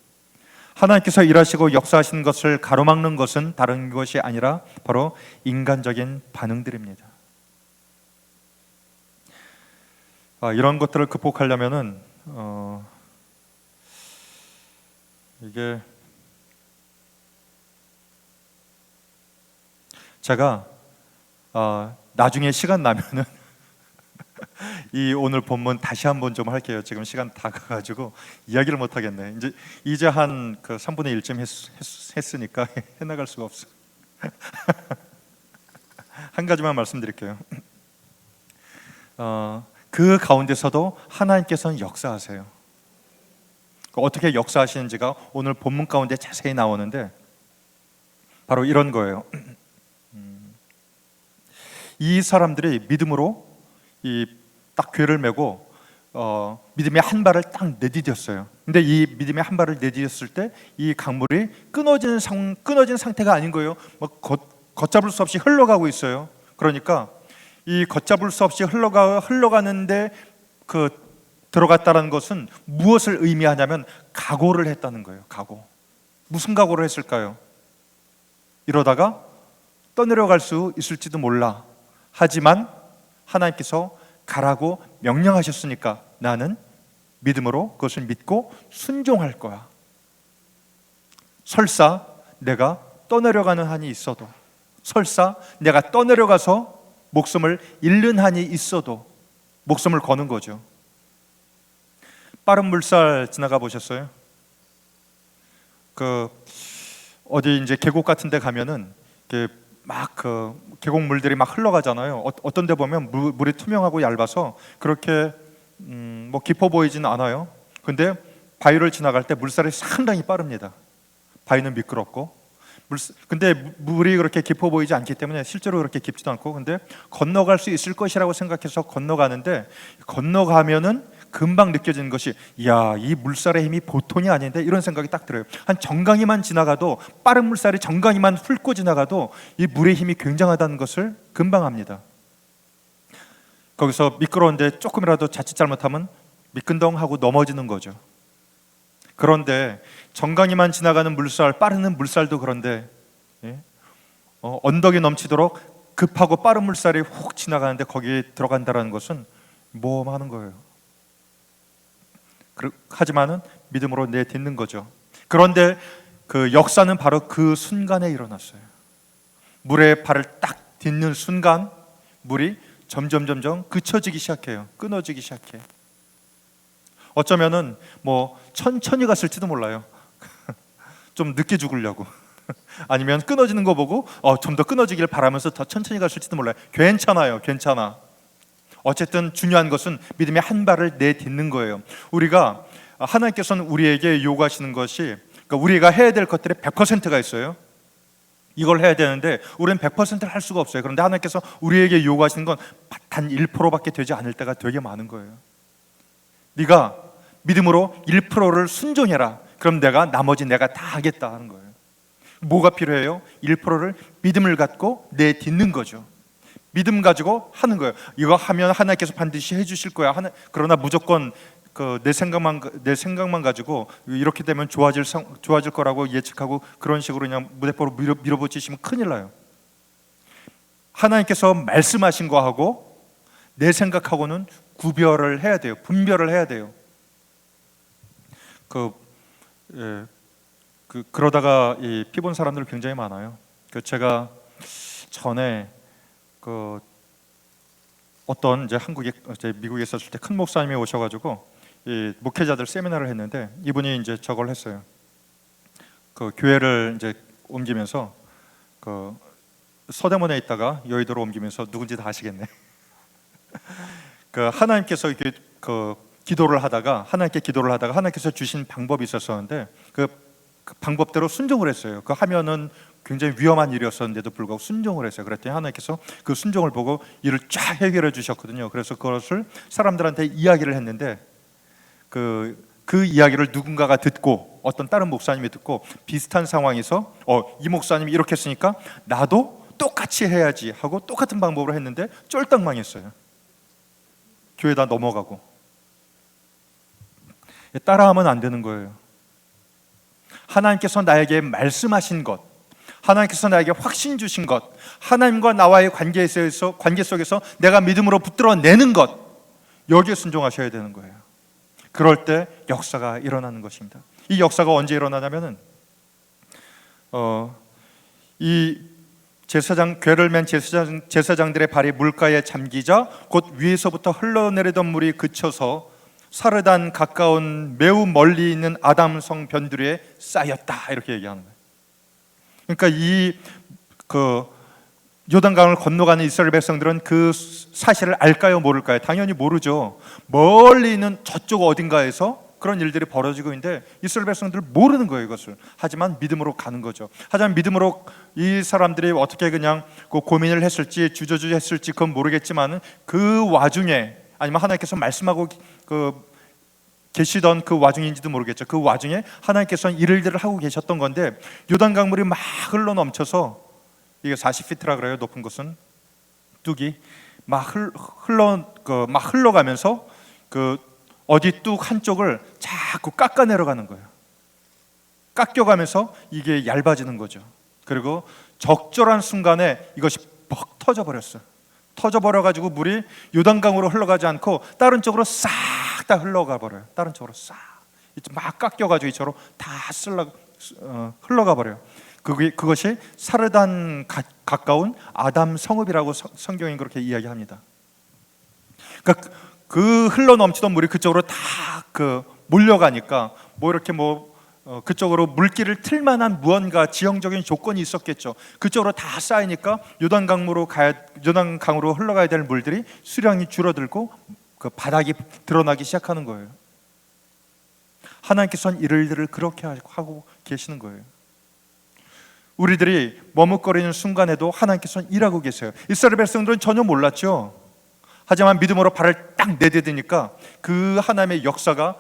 하나님께서 일하시고 역사하시는 것을 가로막는 것은 다른 것이 아니라 바로 인간적인 반응들입니다. 이런 것들을 극복하려면은 이게 제가 나중에 시간 나면은 이 오늘 본문 다시 한번 좀 할게요. 지금 시간 다 가가지고 이야기를 못 하겠네. 이제 한 3분의 1쯤 했으니까 해나갈 수가 없어. 한 가지만 말씀드릴게요. 그 가운데서도 하나님께서는 역사하세요. 어떻게 역사하시는지가 오늘 본문 가운데 자세히 나오는데 바로 이런 거예요. 이 사람들이 믿음으로 이 딱 궤를 메고 믿음의 한 발을 딱 내디뎠어요. 근데 이 믿음의 한 발을 내디뎠을 때 이 강물이 끊어진 상태가 아닌 거예요. 뭐 걷잡을 수 없이 흘러가고 있어요. 그러니까 이 걷잡을 수 없이 흘러가는데 그 들어갔다는 것은 무엇을 의미하냐면 각오를 했다는 거예요. 각오. 무슨 각오를 했을까요? 이러다가 떠내려갈 수 있을지도 몰라. 하지만 하나님께서 가라고 명령하셨으니까 나는 믿음으로 그것을 믿고 순종할 거야. 설사 내가 떠내려가는 한이 있어도, 설사 내가 떠내려가서 목숨을 잃는 한이 있어도 목숨을 거는 거죠. 빠른 물살 지나가 보셨어요? 어디 이제 계곡 같은 데 가면은 막 계곡 물들이 막 흘러가잖아요. 어떤 데 보면 물이 투명하고 얇아서 그렇게 뭐 깊어 보이진 않아요. 근데 바위를 지나갈 때 물살이 상당히 빠릅니다. 바위는 미끄럽고 근데 물이 그렇게 깊어 보이지 않기 때문에 실제로 그렇게 깊지도 않고, 근데 건너갈 수 있을 것이라고 생각해서 건너가는데, 건너가면은 금방 느껴지는 것이, 이야, 이 물살의 힘이 보통이 아닌데, 이런 생각이 딱 들어요. 한 정강이만 지나가도, 빠른 물살이 정강이만 훑고 지나가도 이 물의 힘이 굉장하다는 것을 금방 압니다. 거기서 미끄러운데 조금이라도 자칫 잘못하면 미끈덩하고 넘어지는 거죠. 그런데 정강이만 지나가는 물살, 빠르는 물살도 그런데 언덕이 넘치도록 급하고 빠른 물살이 훅 지나가는데 거기에 들어간다는 것은 모험하는 거예요. 하지만은 믿음으로 내딛는 거죠. 그런데 그 역사는 바로 그 순간에 일어났어요. 물에 발을 딱 딛는 순간 물이 점점 그쳐지기 시작해요. 끊어지기 시작해. 어쩌면은 뭐 천천히 갔을지도 몰라요. 좀 늦게 죽으려고. 아니면 끊어지는 거 보고 좀 더 끊어지길 바라면서 더 천천히 갔을지도 몰라요. 괜찮아요. 괜찮아. 어쨌든 중요한 것은 믿음의 한 발을 내딛는 거예요. 우리가 하나님께서는 우리에게 요구하시는 것이, 그러니까 우리가 해야 될 것들의 100%가 있어요. 이걸 해야 되는데 우리는 100%를 할 수가 없어요. 그런데 하나님께서 우리에게 요구하시는 건 단 1%밖에 되지 않을 때가 되게 많은 거예요. 네가 믿음으로 1%를 순종해라. 그럼 나머지 내가 다 하겠다 하는 거예요. 뭐가 필요해요? 1%를 믿음을 갖고 내딛는 거죠. 믿음 가지고 하는 거예요. 이거 하면 하나님께서 반드시 해주실 거야. 그러나 무조건 내 생각만 가지고 이렇게 되면 좋아질 거라고 예측하고 그런 식으로 그냥 무대포로 밀어붙이시면 큰일 나요. 하나님께서 말씀하신 거하고 내 생각하고는 구별을 해야 돼요. 분별을 해야 돼요. 그러다가 피본 사람들 굉장히 많아요. 제가 전에 어떤 이제 미국에 있었을 때 큰 목사님이 오셔가지고 목회자들 세미나를 했는데, 이분이 이제 저걸 했어요. 교회를 이제 옮기면서 서대문에 있다가 여의도로 옮기면서 누군지 다 아시겠네. 하나님께서 이렇게 기도를 하다가 하나님께서 주신 방법이 있었었는데 그 방법대로 순종을 했어요. 하면은 굉장히 위험한 일이었었는데도 불구하고 순종을 했어요. 그랬더니 하나님께서 그 순종을 보고 일을 쫙 해결해 주셨거든요. 그래서 그것을 사람들한테 이야기를 했는데 그 이야기를 누군가가 듣고, 어떤 다른 목사님이 듣고 비슷한 상황에서 이 목사님이 이렇게 했으니까 나도 똑같이 해야지 하고 똑같은 방법으로 했는데 쫄딱 망했어요. 교회 다 넘어가고. 따라하면 안 되는 거예요. 하나님께서 나에게 말씀하신 것, 하나님께서 나에게 확신 주신 것, 하나님과 나와의 관계 속에서 내가 믿음으로 붙들어내는 것, 여기에 순종하셔야 되는 거예요. 그럴 때 역사가 일어나는 것입니다. 이 역사가 언제 일어나냐면은 이 궤를 맨 제사장들의 발이 물가에 잠기자 곧 위에서부터 흘러내리던 물이 그쳐서 사르단 가까운 매우 멀리 있는 아담성 변두리에 쌓였다, 이렇게 얘기하는 거예요. 그러니까 요단강을 건너가는 이스라엘 백성들은 그 사실을 알까요, 모를까요? 당연히 모르죠. 멀리 있는 저쪽 어딘가에서 그런 일들이 벌어지고 있는데 이스라엘 백성들 모르는 거예요, 이것을. 하지만 믿음으로 가는 거죠. 하지만 믿음으로 이 사람들이 어떻게 그냥 그 고민을 했을지 주저주저 했을지 그건 모르겠지만 그 와중에, 아니면 하나님께서 말씀하고 계시던 그 와중인지도 모르겠죠. 그 와중에 하나님께서는 일들을 하고 계셨던 건데, 요단 강물이 막 흘러 넘쳐서, 이게 40피트라 그래요, 높은 곳은. 뚝이 막 흘러가면서 그 어디 뚝 한쪽을 자꾸 깎아 내려가는 거예요. 깎여가면서 이게 얇아지는 거죠. 그리고 적절한 순간에 이것이 퍽 터져버렸어요. 터져버려가지고 물이 요단강으로 흘러가지 않고 다른 쪽으로 싹 다 흘러가 버려요. 다른 쪽으로 싹 막 깎여가지고 이쪽으로 다 흘러가 버려요. 그것이 사르단 가까운 아담 성읍이라고 성경이 그렇게 이야기합니다. 그러니까 그 흘러 넘치던 물이 그쪽으로 다 몰려가니까 이렇게 그쪽으로 물길을 틀 만한 무언가 지형적인 조건이 있었겠죠. 그쪽으로 다 쌓이니까 요단강으로 흘러가야 될 물들이 수량이 줄어들고 그 바닥이 드러나기 시작하는 거예요. 하나님께서는 일들을 그렇게 하고 계시는 거예요. 우리들이 머뭇거리는 순간에도 하나님께서는 일하고 계세요. 이스라엘 백성들은 전혀 몰랐죠. 하지만 믿음으로 발을 딱 내디디니까 그 하나님의 역사가,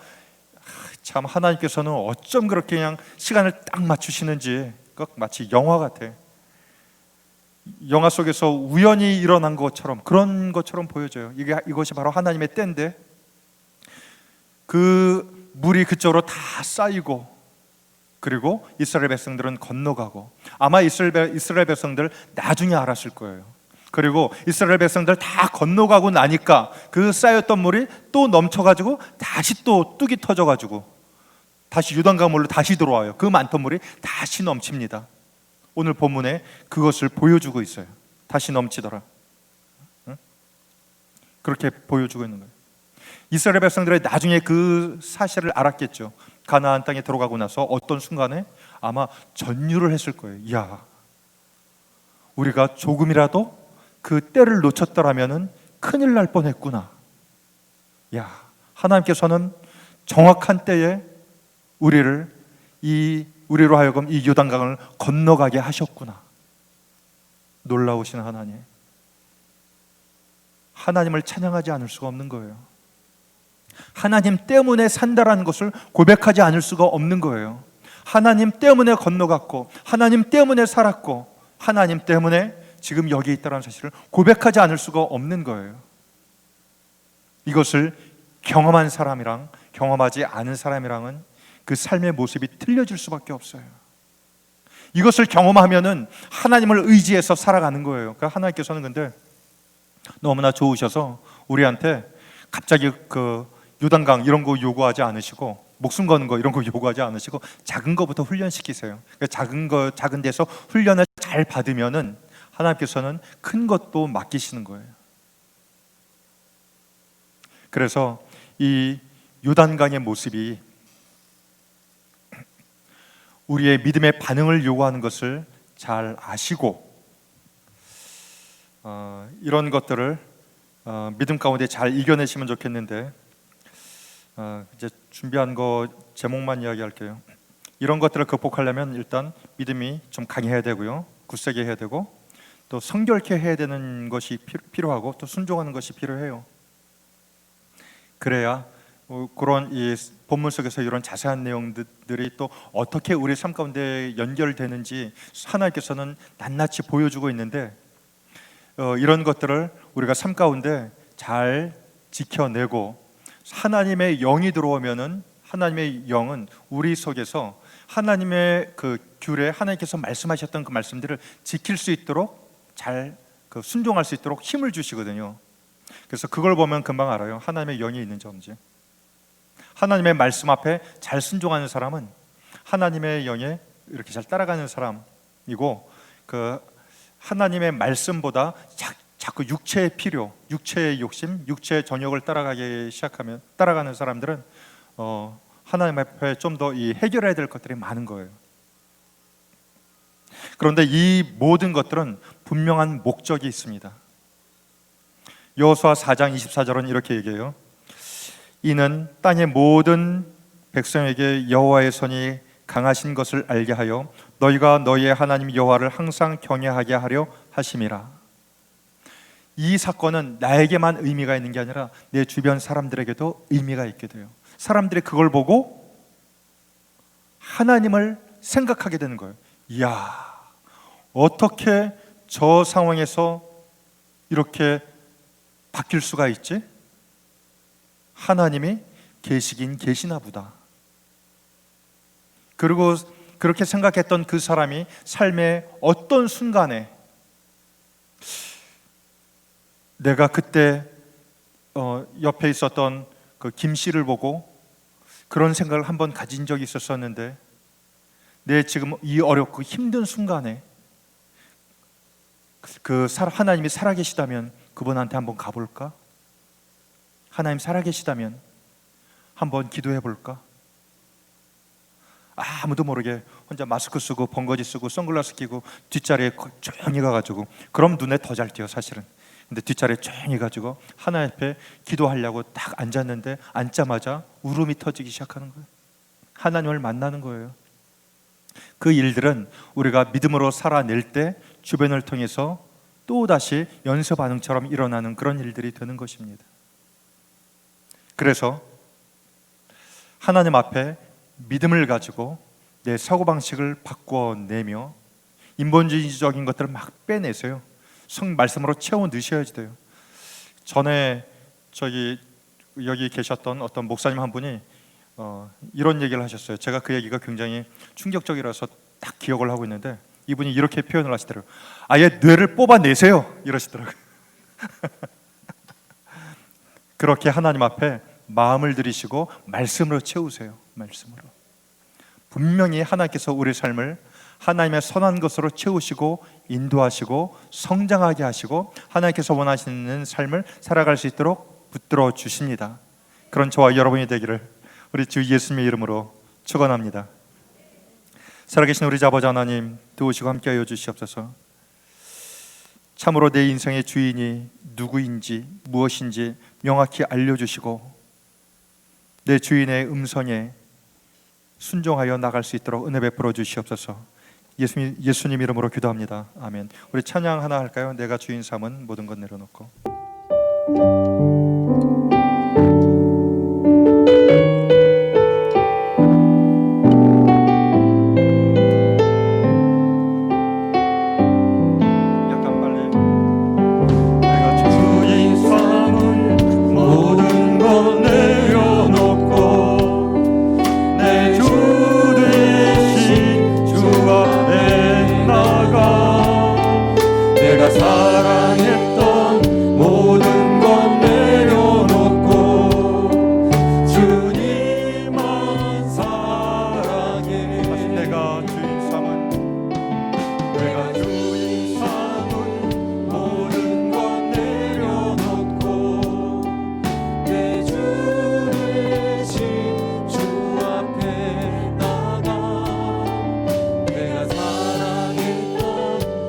참 하나님께서는 어쩜 그렇게 그냥 시간을 딱 맞추시는지 마치 영화 같아. 영화 속에서 우연히 일어난 것처럼, 그런 것처럼 보여져요. 이것이 바로 하나님의 때인데, 그 물이 그쪽으로 다 쌓이고, 그리고 이스라엘 백성들은 건너가고, 아마 이스라엘 백성들 나중에 알았을 거예요. 그리고 이스라엘 백성들 다 건너가고 나니까 그 쌓였던 물이 또 넘쳐가지고 다시 또 뚝이 터져가지고 다시 요단강물로 다시 들어와요. 그 많던 물이 다시 넘칩니다. 오늘 본문에 그것을 보여주고 있어요. 다시 넘치더라. 그렇게 보여주고 있는 거예요. 이스라엘 백성들이 나중에 그 사실을 알았겠죠. 가나안 땅에 들어가고 나서 어떤 순간에 아마 전율을 했을 거예요. 이야, 우리가 조금이라도 그 때를 놓쳤더라면 큰일 날 뻔했구나. 야, 하나님께서는 정확한 때에 우리로 하여금 이 요단강을 건너가게 하셨구나. 놀라우신 하나님. 하나님을 찬양하지 않을 수가 없는 거예요. 하나님 때문에 산다라는 것을 고백하지 않을 수가 없는 거예요. 하나님 때문에 건너갔고, 하나님 때문에 살았고, 하나님 때문에 지금 여기 있다는 사실을 고백하지 않을 수가 없는 거예요. 이것을 경험한 사람이랑 경험하지 않은 사람이랑은 그 삶의 모습이 틀려질 수밖에 없어요. 이것을 경험하면은 하나님을 의지해서 살아가는 거예요. 그러니까 하나님께서는 근데 너무나 좋으셔서 우리한테 갑자기 그 요단강 이런 거 요구하지 않으시고, 목숨 거는 거 이런 거 요구하지 않으시고, 작은 거부터 훈련시키세요. 그러니까 작은 데서 훈련을 잘 받으면은 하나님께서는 큰 것도 맡기시는 거예요. 그래서 이 요단강의 모습이 우리의 믿음의 반응을 요구하는 것을 잘 아시고, 이런 것들을 믿음 가운데 잘 이겨내시면 좋겠는데, 이제 준비한 거 제목만 이야기할게요. 이런 것들을 극복하려면 일단 믿음이 좀 강해야 되고요, 굳세게 해야 되고, 또 성결케 해야 되는 것이 필요하고, 또 순종하는 것이 필요해요. 그래야 그런 이 본문 속에서 이런 자세한 내용들이 또 어떻게 우리 삶 가운데 연결되는지 하나님께서는 낱낱이 보여주고 있는데, 이런 것들을 우리가 삶 가운데 잘 지켜내고, 하나님의 영이 들어오면은 하나님의 영은 우리 속에서 하나님의 그 귤에 하나님께서 말씀하셨던 그 말씀들을 지킬 수 있도록 잘 순종할 수 있도록 힘을 주시거든요. 그래서 그걸 보면 금방 알아요. 하나님의 영이 있는지 없는지. 하나님의 말씀 앞에 잘 순종하는 사람은 하나님의 영에 이렇게 잘 따라가는 사람이고, 그 하나님의 말씀보다 자꾸 육체의 필요, 육체의 욕심, 육체의 정욕을 따라가는 사람들은 하나님 앞에 좀 더 해결해야 될 것들이 많은 거예요. 그런데 이 모든 것들은 분명한 목적이 있습니다. 여호수아 4장 24절은 이렇게 얘기해요. 이는 땅의 모든 백성에게 여호와의 손이 강하신 것을 알게 하여 너희가 너희의 하나님 여호와를 항상 경외하게 하려 하심이라. 이 사건은 나에게만 의미가 있는 게 아니라 내 주변 사람들에게도 의미가 있게 돼요. 사람들이 그걸 보고 하나님을 생각하게 되는 거예요. 이야, 어떻게 저 상황에서 이렇게 바뀔 수가 있지? 하나님이 계시긴 계시나 보다. 그리고 그렇게 생각했던 그 사람이 삶의 어떤 순간에 내가 그때 옆에 있었던 그 김 씨를 보고 그런 생각을 한번 가진 적이 있었었는데, 내 지금 이 어렵고 힘든 순간에 하나님이 살아계시다면 그분한테 한번 가볼까? 하나님 살아계시다면 한번 기도해 볼까? 아무도 모르게 혼자 마스크 쓰고 번거지 쓰고 선글라스 끼고 뒷자리에 조용히 가가지고, 그럼 눈에 더 잘 띄어 사실은. 근데 뒷자리에 조용히 가지고 하나님 앞에 기도하려고 딱 앉았는데 앉자마자 울음이 터지기 시작하는 거예요. 하나님을 만나는 거예요. 그 일들은 우리가 믿음으로 살아낼 때 주변을 통해서 또다시 연쇄 반응처럼 일어나는 그런 일들이 되는 것입니다. 그래서 하나님 앞에 믿음을 가지고 내 사고방식을 바꿔내며 인본주의적인 것들을 막 빼내세요. 성 말씀으로 채워 넣으셔야지 돼요. 전에 여기 계셨던 어떤 목사님 한 분이 이런 얘기를 하셨어요. 제가 그 얘기가 굉장히 충격적이라서 딱 기억을 하고 있는데, 이분이 이렇게 표현을 하시더라고요. 아예 뇌를 뽑아내세요 이러시더라고요. 그렇게 하나님 앞에 마음을 들이시고 말씀으로 채우세요. 말씀으로. 분명히 하나님께서 우리 삶을 하나님의 선한 것으로 채우시고 인도하시고 성장하게 하시고 하나님께서 원하시는 삶을 살아갈 수 있도록 붙들어 주십니다. 그런 저와 여러분이 되기를 우리 주 예수님의 이름으로 축원합니다. 살아계신 우리 아버지 하나님, 도우시고 함께하여 주시옵소서. 참으로 내 인생의 주인이 누구인지 무엇인지 명확히 알려주시고 내 주인의 음성에 순종하여 나갈 수 있도록 은혜 베풀어 주시옵소서. 예수님 이름으로 기도합니다. 아멘. 우리 찬양 하나 할까요? 내가 주인 삼은 모든 것 내려놓고. 약간 빨리. 내가 주인 삼은 모든 것 내려놓고 내 주 대신 주 앞에 나가 내가 사랑했던 모든 것 내려놓고 주님만 사랑해. 다시 내가 주인 삼은 모든 것 내려놓고 내 주 대신 주 앞에 나가 내가 사랑했던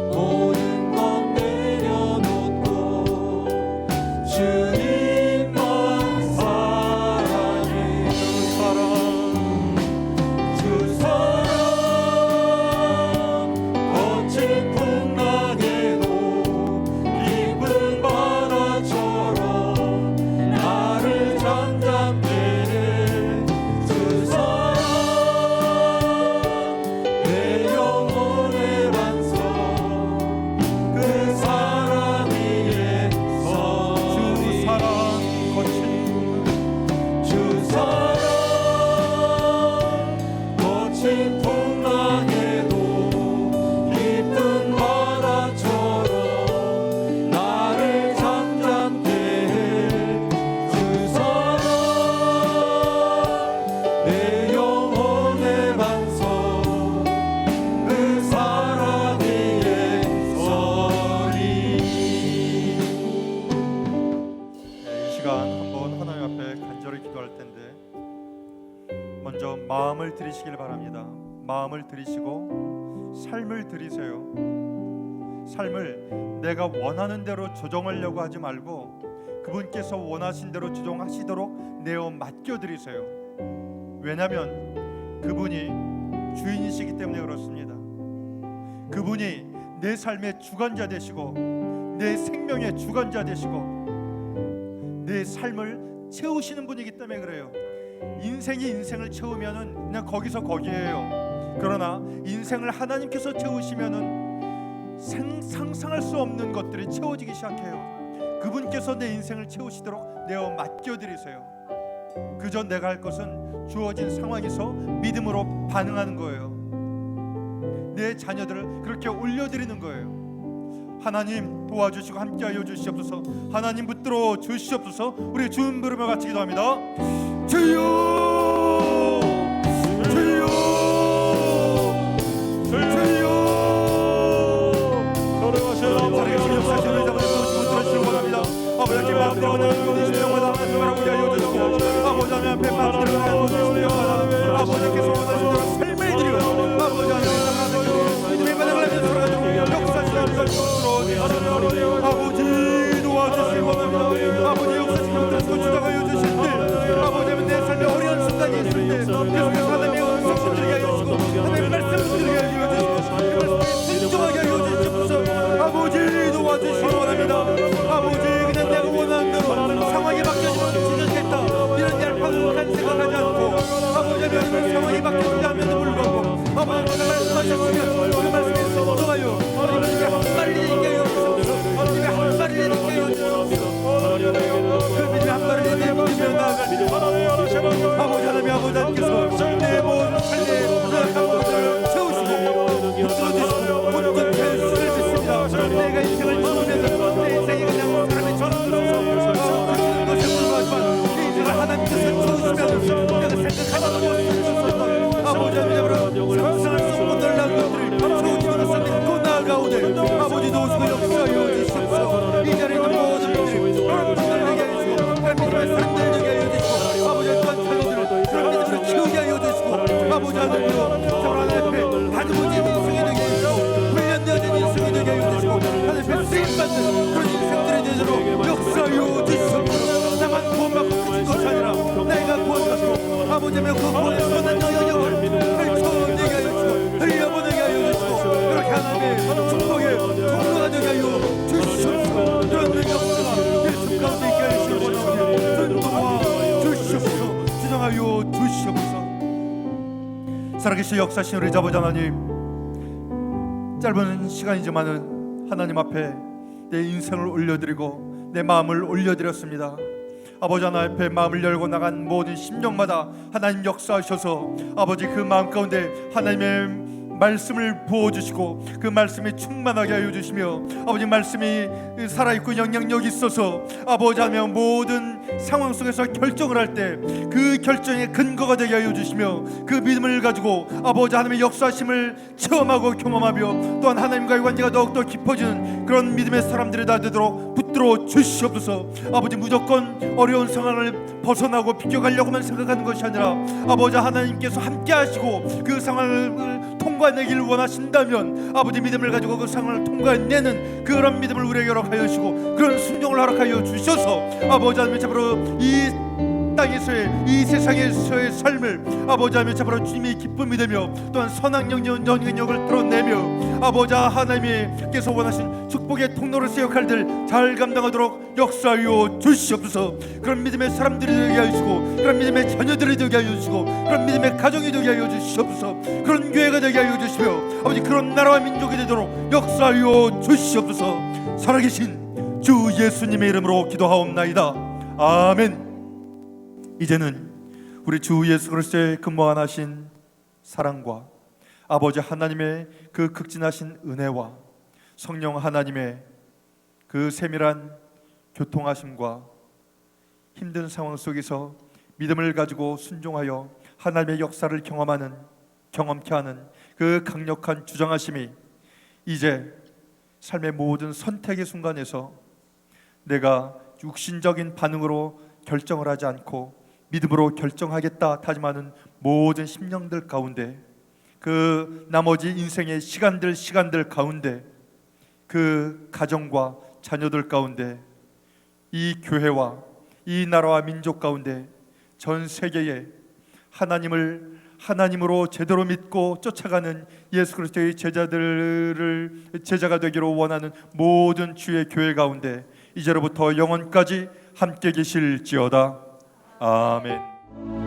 모든 것 내려놓고 주님만 사랑해. 주 사랑 거친 풍랑에도 깊은 바다처럼 나를 잠잠게 해. 주 사랑 내 영혼의 반석 그 사랑 위에 서리. 주 사랑 거친 풍랑에도 깊은 바다처럼 나를 잠잠게 해. 주 사랑 내 영혼의 반석 그 사랑 위에 서리. 이 시간 한번 하나님 앞에 간절히 기도할 텐데, 먼저 마음을 들이시길 바랍니다. 마음을 들이시고 삶을 들이세요. 삶을 내가 원하는 대로 조정하려고 하지 말고 그분께서 원하신 대로 조정하시도록 내어 맡겨 드리세요. 왜냐하면 그분이 주인이시기 때문에 그렇습니다. 그분이 내 삶의 주관자 되시고 내 생명의 주관자 되시고 내 삶을 채우시는 분이기 때문에 그래요. 인생이 인생을 채우면은 그냥 거기서 거기에요. 그러나 인생을 하나님께서 채우시면은 상상할 수 없는 것들이 채워지기 시작해요. 그분께서 내 인생을 채우시도록 내어 맡겨드리세요. 그저 내가 할 것은 주어진 상황에서 믿음으로 반응하는 거예요. 내 자녀들을 그렇게 올려드리는 거예요. 하나님 도와주시고 함께하여 주시옵소서. 하나님 붙들어 주시옵소서. 우리 주님 부르며 같이 기도합니다. 주여 주여 주여 사랑의 주님 사실을 잡아주시고 들으시기 원합니다. 아버지 마음대로 원하는 신령마다 하나님을 알려주시고 아버지 하나님 앞에 마음대로 원하는 신령마다 아버지께서 원하시는 대로 삶을 드리고 아버지 하나님 믿음의 바닥을 내서 살아가지고 역사시는 것으로 아버지 도와주시기 원합니다. 아버지 역사시는 것으로 주장하여 주시는데 아버지 하면 내 삶에 어려운 순간이 있을 때 계속해서 하나님의 음성을 들게 하여 주시고 하나님의 말씀을 들게 하여 주시고 그 말씀에 순종하게 하여 주시옵소서. 아버지 도와주시기 원합니다. 아버지 그냥 내가 원하는 대로 상황이 바뀌어지면 지정했다 이런 얄팍한 생각하지 않고 아버지 하면 상황이 바뀌지 않음에도 불구하고 아버지 말씀하셨으면 그 말씀에 순종하여 하나님의 한 발을 내딛게 하여 주시옵소서. 하나님의 한 발을 내딛게 하여 주시옵소서. 그 믿음의 한 발을 내딛으며 나아가는 아버지 하나님 아버지 하나님께서 내 모든 삶의 부족한 것들을 채우시고 붙들어주시고 온전케 수를 믿습니다. 내가 인생을 채우면서 내 인생이 그냥 사람의 전으로서 그치는 것에 불과하지만 내 인생을 하나님께서 채우시면 내가 생각하는 것을 아버지 하나님 상상할 수 없는 놀라운 것들을 채워주는 것을 믿고 나아가오되 아버지 도우시고 역사하여 주시옵소서. 이 자리에 있는 모든 분들이 그런 분들을 되게 해주시고 그런 믿음의 사람들을 되게 하여 주시고 아버지 또한 자녀들을 그런 믿음으로 키우게 하여 주시고 아버지 하나님으로 정말 하나님 앞에 다듬어진 인생이 되게 해주시고 훈련되어진 인생이 되게 하여 주시고 하나님 앞에 쓰임받는 그런 인생들이 되도록 역사하여 주시옵소서. 나만 구원받고 끝인 것이 아니라 내가 구원받고 아버지 하며 그 구원의 선한 영역을 펼쳐내게 하여 주시고 흘려보내게 하여 주시고 그렇게 하나님의 축복의 통로가 되게 하여 주시옵소서. 그런 역사가 내 삶 가운데 있게 하여 주시옵소서. 전도와 주시옵소서. 주장하여 주시옵소서. 살아계신 역사신 우리 아버지 하나님, 짧은 시간이지만은 하나님 앞에 내 인생을 올려드리고 내 마음을 올려드렸습니다. 아버지 하나님 앞에 마음을 열고 나간 모든 심령마다 하나님 역사하셔서 아버지 그 마음 가운데 하나님의 말씀을 부어주시고 그 말씀이 충만하게 하여 주시며 아버지 말씀이 살아있고 영향력이 있어서 아버지 하며 모든 상황 속에서 결정을 할 때 그 결정의 근거가 되게 하여 주시며 그 믿음을 가지고 아버지 하나님의 역사심을 체험하고 경험하며 또한 하나님과의 관계가 더욱더 깊어지는 그런 믿음의 사람들이 다 되도록 붙들어 주시옵소서. 아버지 무조건 어려운 상황을 벗어나고 비껴가려고만 생각하는 것이 아니라 아버지 하나님께서 함께 하시고 그 상황을 통과내기를 원하신다면 아버지 믿음을 가지고 그 상황을 통과해내는 그런 믿음을 우리에게 허락하여 주시고 그런 순종을 허락하여 주셔서 아버지 하나님 참으로 이 땅에서의 이 세상에서의 삶을 아버지 하나님 참으로 주님이 기쁨이 되며 또한 선한 영역을 드러내며 아버지 하나님께서 원하신 축복의 통로로서 역할들 잘 감당하도록 역사하여 주시옵소서. 그런 믿음의 사람들이 되게 하여 주시고 그런 믿음의 자녀들이 되게 하여 주시고 그런 믿음의 가정이 되게 하여 주시옵소서. 그런 교회가 되게 하여 주시며 아버지 그런 나라와 민족이 되도록 역사하여 주시옵소서. 살아계신 주 예수님의 이름으로 기도하옵나이다. 아멘. 이제는 우리 주 예수 그리스도의 근무하신 사랑과 아버지 하나님의 그 극진하신 은혜와 성령 하나님의 그 세밀한 교통하심과 힘든 상황 속에서 믿음을 가지고 순종하여 하나님의 역사를 경험케 하는 그 강력한 주장하심이 이제 삶의 모든 선택의 순간에서 내가 육신적인 반응으로 결정을 하지 않고 믿음으로 결정하겠다 다짐하는 모든 심령들 가운데 그 나머지 인생의 시간들 가운데 그 가정과 자녀들 가운데 이 교회와 이 나라와 민족 가운데 전 세계에 하나님을 하나님으로 제대로 믿고 쫓아가는 예수 그리스도의 제자가 되기로 원하는 모든 주의 교회 가운데 이제로부터 영원까지 함께 계실지어다. 아멘.